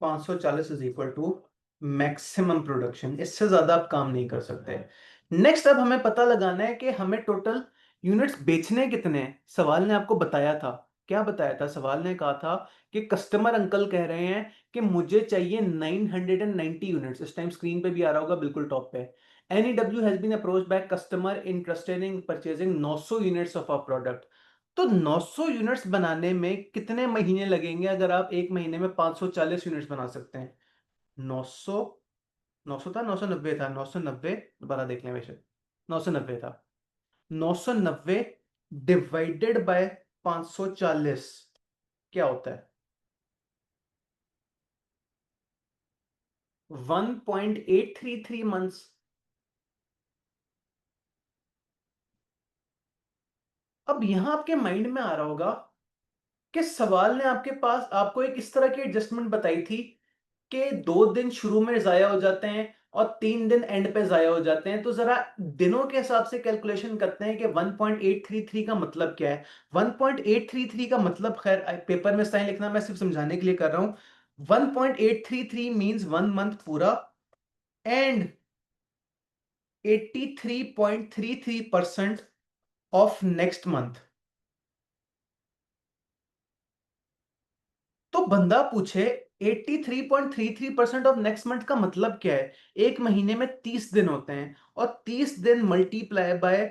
540 is equal to maximum production. इससे ज्यादा आप काम नहीं कर सकते। नेक्स्ट, अब हमें पता लगाना है कि हमें टोटल यूनिट्स बेचने कितने हैं। सवाल ने आपको बताया था क्या बताया था? सवाल ने कहा था कि कस्टमर अंकल कह रहे हैं कि मुझे चाहिए 990 यूनिट्स। इस टाइम स्क्रीन पे भी आ रहा होगा बिल्कुल टॉप पे। NEW has been approached by customer interested in purchasing 900 units of our product. तो 900 यूनिट्स बनाने में कितने महीने लगेंगे अगर आप एक महीने में 540 यूनिट्स बना सकते हैं? 900, 900 था, 990 था, 990 दोबारा देख लें वैसे, 990 था। 990 डिवाइडेड बाय 540 क्या होता है? 1.833 मंथ्स। अब यहां आपके माइंड में आ रहा होगा कि सवाल ने आपके पास आपको एक इस तरह की एडजस्टमेंट बताई थी कि 2 दिन शुरू में जाया हो जाते हैं और 3 दिन एंड पे जाया हो जाते हैं। तो जरा दिनों के हिसाब से कैलकुलेशन करते हैं कि 1.833 का मतलब क्या है। 1.833 का मतलब, खैर पेपर में साइन लिखना मैं सिर्फ समझाने के लिए कर रहा हूं। 1.833 मींस 1 मंथ पूरा एंड 83.33% ऑफ नेक्स्ट मंथ। तो बंदा पूछे 83.33% ऑफ नेक्स्ट मंथ का मतलब क्या है? एक महीने में 30 दिन होते हैं और 30 दिन मल्टीप्लाई बाय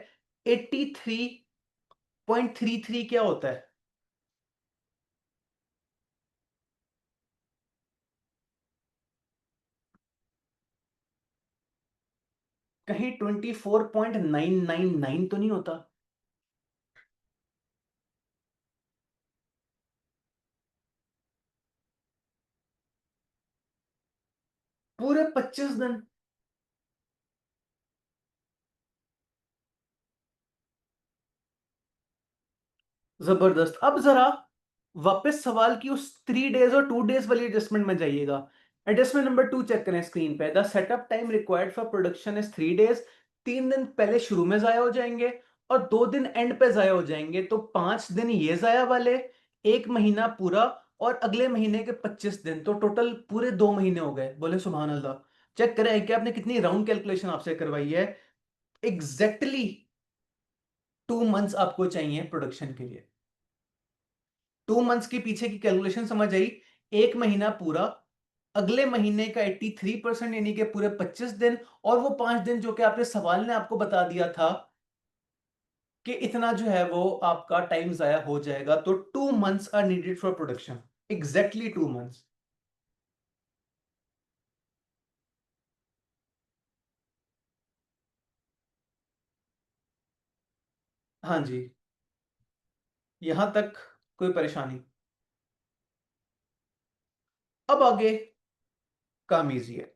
83.33 क्या होता है? कहीं 24.999 तो नहीं होता? पूरे 25 दिन। जबरदस्त। अब जरा वापस सवाल की उस 3 डेज और 2 डेज वाली एडजस्टमेंट में जाइएगा। एडजस्टमेंट नंबर 2 चेक करें स्क्रीन पे। The setup time required for production is 3 days. 3 दिन पहले शुरू में जाया हो जाएंगे और 2 दिन एंड पे जाया हो जाएंगे, तो 5 दिन ये जाया वाले, एक महीना पूरा और अगले महीने के 25 दिन, तो टोटल पूरे 2 महीने हो गए। बोले सुभान अल्लाह। चेक करें कि आपने कितनी राउंड कैलकुलेशन आपसे करवाई है। एग्जैक्टली 2 मंथ्स आपको चाहिए प्रोडक्शन के लिए। 2 मंथ्स के पीछे की कैलकुलेशन समझ आई? एक महीना पूरा, अगले महीने का 83% यानी कि पूरे 25 दिन, और वो 5 दिन जो कि आपके सवाल ने आपको बता दिया था कि इतना जो है वो आपका टाइम जाया हो जाएगा। तो 2 months are needed for production. Exactly 2 months. हाँ जी। यहां तक कोई परेशानी? अब आगे काम इजी है।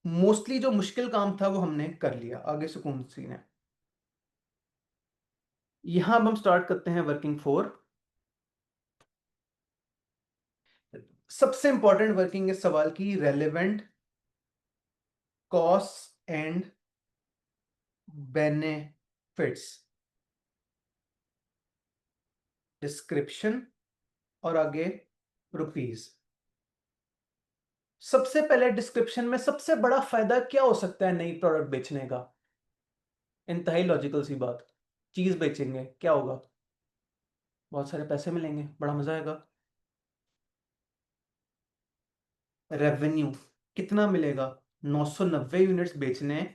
मोस्टली जो मुश्किल काम था वो हमने कर लिया, आगे सुकून सीन है। यहां अब हम स्टार्ट करते हैं वर्किंग फोर। सबसे इंपॉर्टेंट वर्किंग इस सवाल की, relevant cost and benefits, description और आगे रुपीस। सबसे पहले डिस्क्रिप्शन में सबसे बड़ा फायदा क्या हो सकता है नई प्रोडक्ट बेचने का? इंतहाई लॉजिकल सी बात। चीज बेचेंगे क्या होगा? बहुत सारे पैसे मिलेंगे, बड़ा मजा आएगा। रेवेन्यू कितना मिलेगा? 990 यूनिट्स बेचने,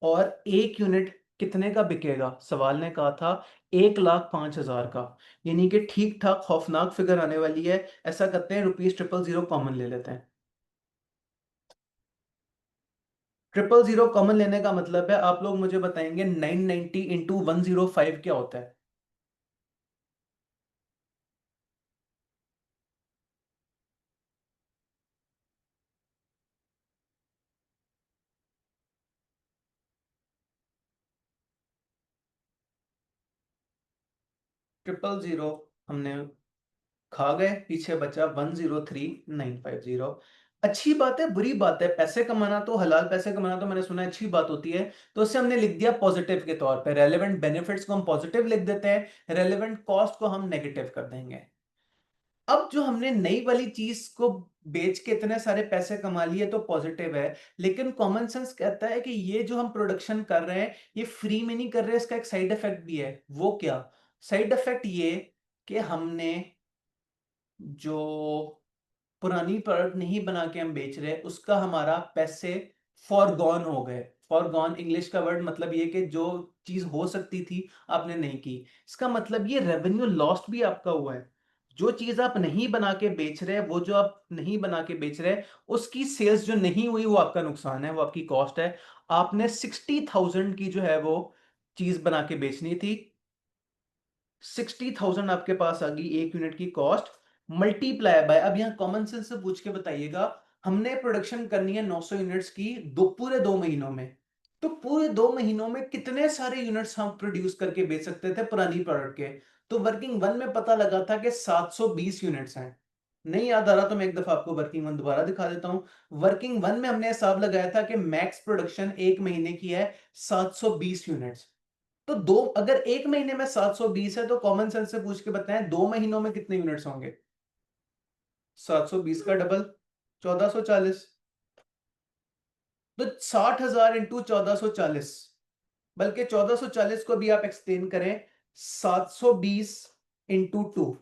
और एक यूनिट कितने का बिकेगा? सवाल ने कहा था 1,05,000 का। यानी कि ठीक ठाक खौफनाक फिगर आने वाली है। ऐसा करते हैं, रुपीज 000 कॉमन ले लेते हैं। 000 कॉमन लेने का मतलब है, आप लोग मुझे बताएंगे 990 इंटू 105 क्या होता है? ट्रिपल जीरो हमने खा गए, पीछे बचा 103,950। अच्छी बात है बुरी बात है? पैसे कमाना तो, हलाल पैसे कमाना तो मैंने सुना है अच्छी बात होती है। तो उससे हमने लिख दिया पॉजिटिव के तौर पे। रेलेवेंट बेनिफिट्स को हम पॉजिटिव लिख देते हैं, रेलेवेंट कॉस्ट को हम नेगेटिव कर देंगे। अब जो हमने नई वाली चीज को बेच के इतने सारे पैसे कमा लिए तो पॉजिटिव है, लेकिन कॉमन सेंस कहता है कि ये जो हम प्रोडक्शन कर रहे हैं ये फ्री में नहीं कर रहे, इसका एक साइड इफेक्ट भी है। वो क्या? साइड इफेक्ट ये कि हमने जो पुरानी प्रोडक्ट नहीं बना के हम बेच रहे उसका हमारा पैसे फॉरगॉन हो गए। फॉरगॉन इंग्लिश का वर्ड मतलब ये कि जो चीज हो सकती थी आपने नहीं की। इसका मतलब ये रेवेन्यू लॉस्ट भी आपका हुआ है। जो चीज आप नहीं बना के बेच रहे वो जो आप नहीं बना के बेच रहे उसकी सेल्स जो नहीं हुई वो आपका नुकसान है, वो आपकी कॉस्ट है। आपने 60,000 की जो है वो चीज बना के बेचनी थी। 60,000 आपके पास आ गई एक यूनिट की कॉस्ट, मल्टीप्लाई बाय, अब यहां कॉमन सेंस से पूछ के बताइएगा, हमने प्रोडक्शन करनी है 900 यूनिट्स की पूरे 2 महीनों में। तो पूरे 2 महीनों में कितने सारे यूनिट्स हम प्रोड्यूस करके बेच सकते थे पुरानी प्रोडक्ट के? तो वर्किंग वन में पता लगा था कि 720 यूनिट्स हैं। नहीं याद आ रहा तो मैं एक दफा आपको वर्किंग वन दोबारा दिखा देता हूं। वर्किंग वन में हमने हिसाब लगाया था कि मैक्स प्रोडक्शन एक महीने की है 720 यूनिट्स। तो दो, अगर एक महीने में 720 है तो कॉमन सेंस से पूछ के बताएं 2 महीनों में कितने यूनिट्स होंगे? 720 का डबल 1440। तो 60,000 इंटू 1440, बल्कि 1440 को भी आप एक्सटेंड करें 720 इंटू 2।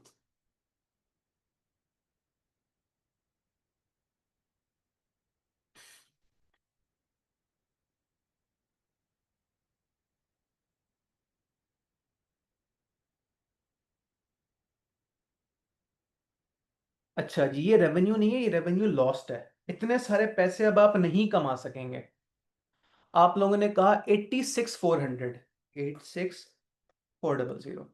अच्छा जी, ये रेवेन्यू नहीं है, ये रेवेन्यू लॉस्ट है। इतने सारे पैसे अब आप नहीं कमा सकेंगे। आप लोगों ने कहा 86,400, 86,400।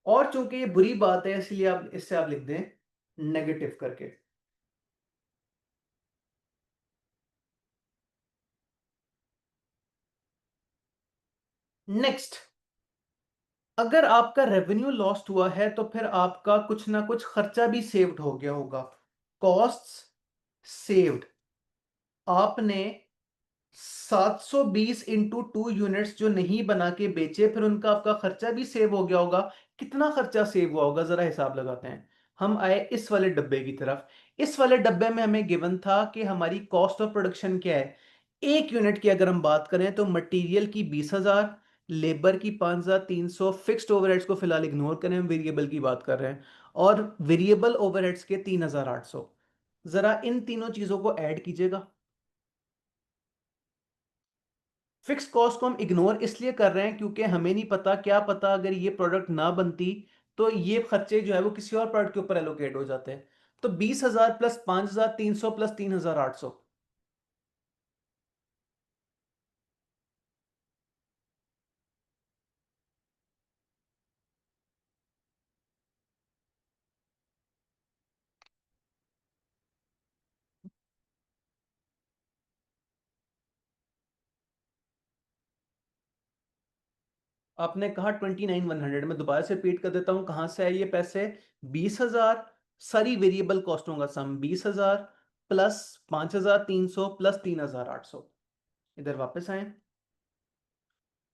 और चूंकि ये बुरी बात है इसलिए आप इससे आप लिख दें नेगेटिव करके। नेक्स्ट, अगर आपका रेवेन्यू लॉस्ट हुआ है तो फिर आपका कुछ ना कुछ खर्चा भी सेव्ड हो गया होगा। कॉस्ट्स सेव्ड, आपने 720 इंटू 2 यूनिट्स जो नहीं बना के बेचे, फिर उनका आपका खर्चा भी सेव हो गया होगा। कितना खर्चा सेव हुआ होगा जरा हिसाब लगाते हैं। हम आए इस वाले डब्बे की तरफ। इस वाले डब्बे में हमें गिवन था कि हमारी कॉस्ट ऑफ प्रोडक्शन क्या है। एक यूनिट की अगर हम बात करें तो मटेरियल की 20,000, लेबर की 5,300, फिक्स्ड ओवरहेड्स को फिलहाल इग्नोर करें, हम वेरिएबल की बात कर रहे हैं, और वेरिएबल ओवरहेड्स के 3,800। जरा इन तीनों चीजों को ऐड कीजिएगा। फिक्स कॉस्ट को हम इग्नोर इसलिए कर रहे हैं क्योंकि हमें नहीं पता, क्या पता अगर ये प्रोडक्ट ना बनती तो ये खर्चे जो है वो किसी और प्रोडक्ट के ऊपर एलोकेट हो जाते हैं। तो 20,000 प्लस 5,300 प्लस 3,800, आपने कहा 29,100, मैं दोबारा से रिपीट कर देता हूं कहां से आए ये पैसे। 20,000 सारी वेरिएबल कॉस्टों का सम, 20,000 प्लस 5,300 प्लस 3,800। इधर वापस आए,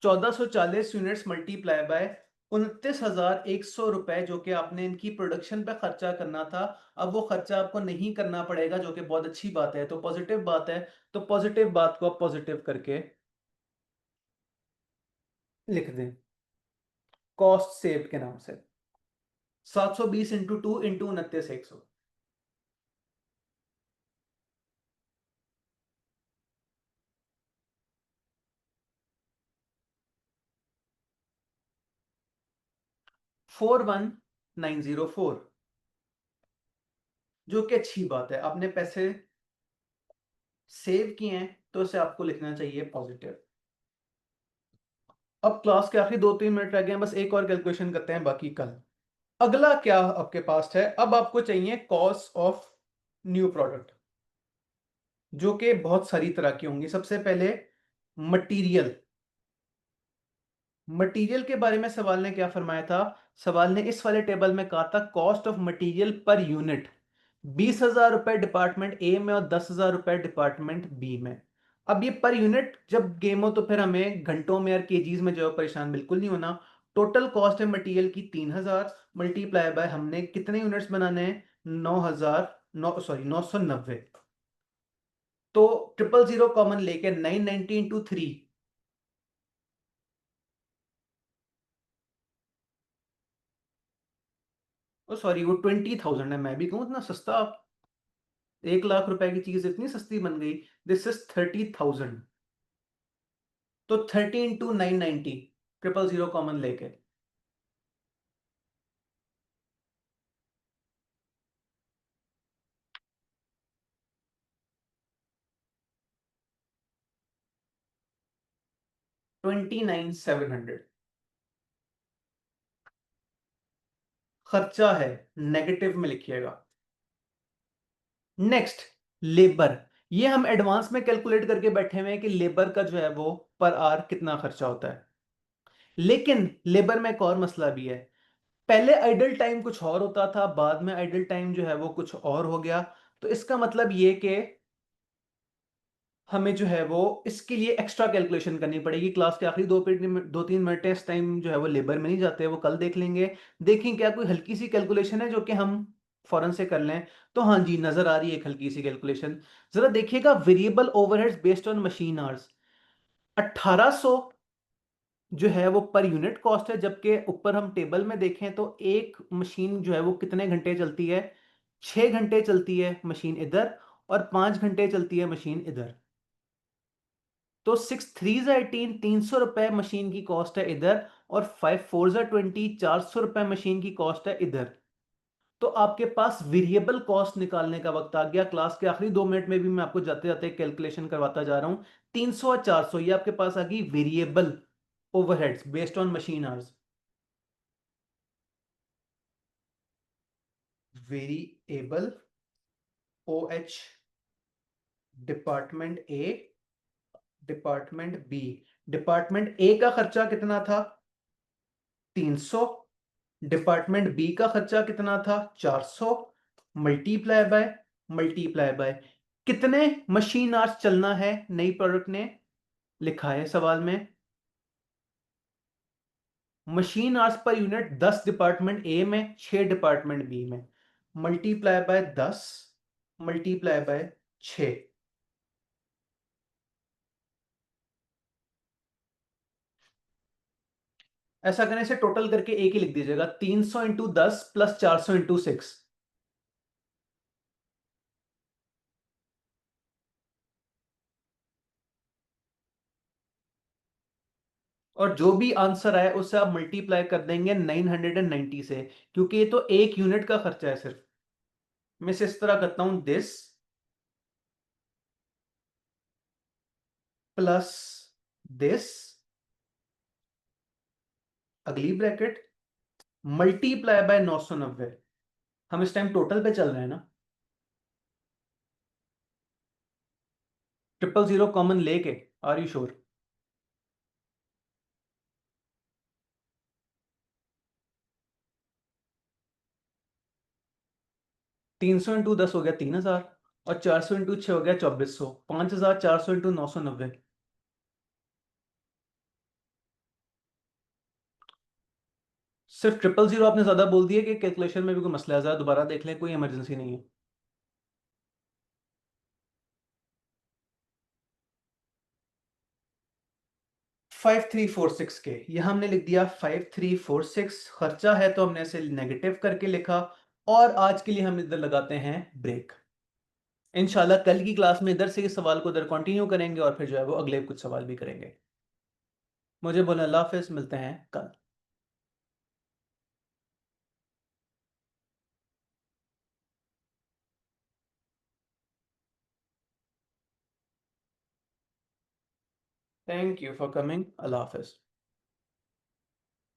1440 यूनिट्स मल्टीप्लाई बाय 29,100 रुपए जो कि आपने इनकी प्रोडक्शन पे खर्चा करना था। अब वो खर्चा आपको नहीं करना पड़ेगा जो कि बहुत अच्छी बात है, तो पॉजिटिव बात है। तो पॉजिटिव बात को आप पॉजिटिव करके लिख दें कॉस्ट सेव के नाम से। 720 इंटू 2 इंटू 29,100। 41,904, जो कि अच्छी बात है, आपने पैसे सेव किए हैं तो इसे आपको लिखना चाहिए पॉजिटिव। अब क्लास के आखिरी 2-3 मिनट रह गए हैं, बस एक और कैलकुलेशन करते हैं, बाकी कल। अगला क्या आपके पास है, अब आपको चाहिए कॉस्ट ऑफ न्यू प्रोडक्ट, जो कि बहुत सारी तरह की होंगी। सबसे पहले मटेरियल। मटेरियल के बारे में सवाल ने क्या फरमाया था? सवाल ने इस वाले टेबल में कहा था cost of material per unit 20,000 रुपए डिपार्टमेंट ए में और 10,000 रुपए डिपार्टमेंट बी में। अब ये पर यूनिट जब गेम हो तो फिर हमें घंटों में और केजीज में जो है परेशान बिल्कुल नहीं होना। टोटल कॉस्ट है मटेरियल की 3,000, मल्टीप्लाई बाय हमने कितने यूनिट्स बनाने हैं? 9,000, 990। तो 000 कॉमन लेके 990 इंटू 3, ओ सॉरी, वो 20,000 है, मैं भी कहूँ इतना सस्ता। 1 लाख रुपए की चीज इतनी सस्ती बन गई। This is 30,000। तो 30 × 990, 000 कॉमन लेके 29,700 खर्चा है। नेगेटिव में लिखिएगा। Next, labour. ये हम एडवांस में कैलकुलेट करके बैठे हुए हैं कि लेबर का जो है वो पर आवर कितना खर्चा होता है। लेकिन लेबर में एक और मसला भी है। पहले आइडल टाइम कुछ और होता था, बाद में आइडल टाइम जो है वो कुछ और हो गया। तो इसका मतलब ये कि हमें जो है वो इसके लिए एक्स्ट्रा कैलकुलेशन करनी पड़ेगी। क्लास के आखिरी 2-3 मिनट इस टाइम जो है वो लेबर में नहीं जाते, वो कल देख लेंगे। देखें क्या कोई हल्की सी कैलकुलेशन है जो कि हम फौरन से कर लें। तो हाँ जी, नजर आ रही है एक हल्की सी कैलकुलेशन। जरा देखिएगा, variable overheads based on machine hours. 1800 जो है वो पर यूनिट कॉस्ट है, जबकि ऊपर हम टेबल में देखें तो एक मशीन जो है वो कितने घंटे चलती है। 6 घंटे चलती है मशीन इधर, और 5 घंटे चलती है मशीन इधर। तो 6×3 = 18, 300 रुपए मशीन की कॉस्ट है इधर। और 5×4 = 20, 400 रुपए मशीन की कॉस्ट है इधर। तो आपके पास वेरिएबल कॉस्ट निकालने का वक्त आ गया। क्लास के आखिरी 2 मिनट में भी मैं आपको जाते जाते कैलकुलेशन करवाता जा रहा हूं। 300 और 400, ये आपके पास आ गई variable overheads based on machine hours. Variable O H, department A, department B. Department A का खर्चा कितना था? 300। डिपार्टमेंट बी का खर्चा कितना था? 400। मल्टीप्लाई बाय, मल्टीप्लाई बाय कितने मशीन आवर्स चलना है नई प्रोडक्ट ने, लिखा है सवाल में। Machine hours per unit 10 department A में, 6 डिपार्टमेंट बी में। Multiply by 10, multiply by 6। ऐसा करने से टोटल करके एक ही लिख दीजिएगा, 300 × 10 + 400 × 6। और जो भी आंसर आए उससे आप मल्टीप्लाई कर देंगे 990 से, क्योंकि ये तो एक यूनिट का खर्चा है सिर्फ। मैं इसे इस तरह करता हूं, दिस प्लस दिस, अगली ब्रैकेट, मल्टीप्लाई बाय 990। हम इस टाइम टोटल पे चल रहे हैं ना। 000 कॉमन लेके, आर यू श्योर? 300 × 10 हो गया 3,000, और 400 × 6 हो गया 2,400। 5,400 × 990। सिर्फ 000 आपने ज्यादा बोल दिया कि कैलकुलेशन में भी कोई मसला है? जरा दोबारा देख लें, कोई इमरजेंसी नहीं है। 5346 के, यह हमने लिख दिया 5346। खर्चा है तो हमने इसे नेगेटिव करके लिखा। और आज के लिए हम इधर लगाते हैं ब्रेक। इंशाल्लाह कल की क्लास में इधर से इस सवाल को इधर कंटिन्यू करेंगे, और फिर जो है वो अगले कुछ सवाल भी करेंगे। मुझे बोला अल्लाह हाफिज, मिलते हैं कल। Thank you for coming. Allah Hafiz.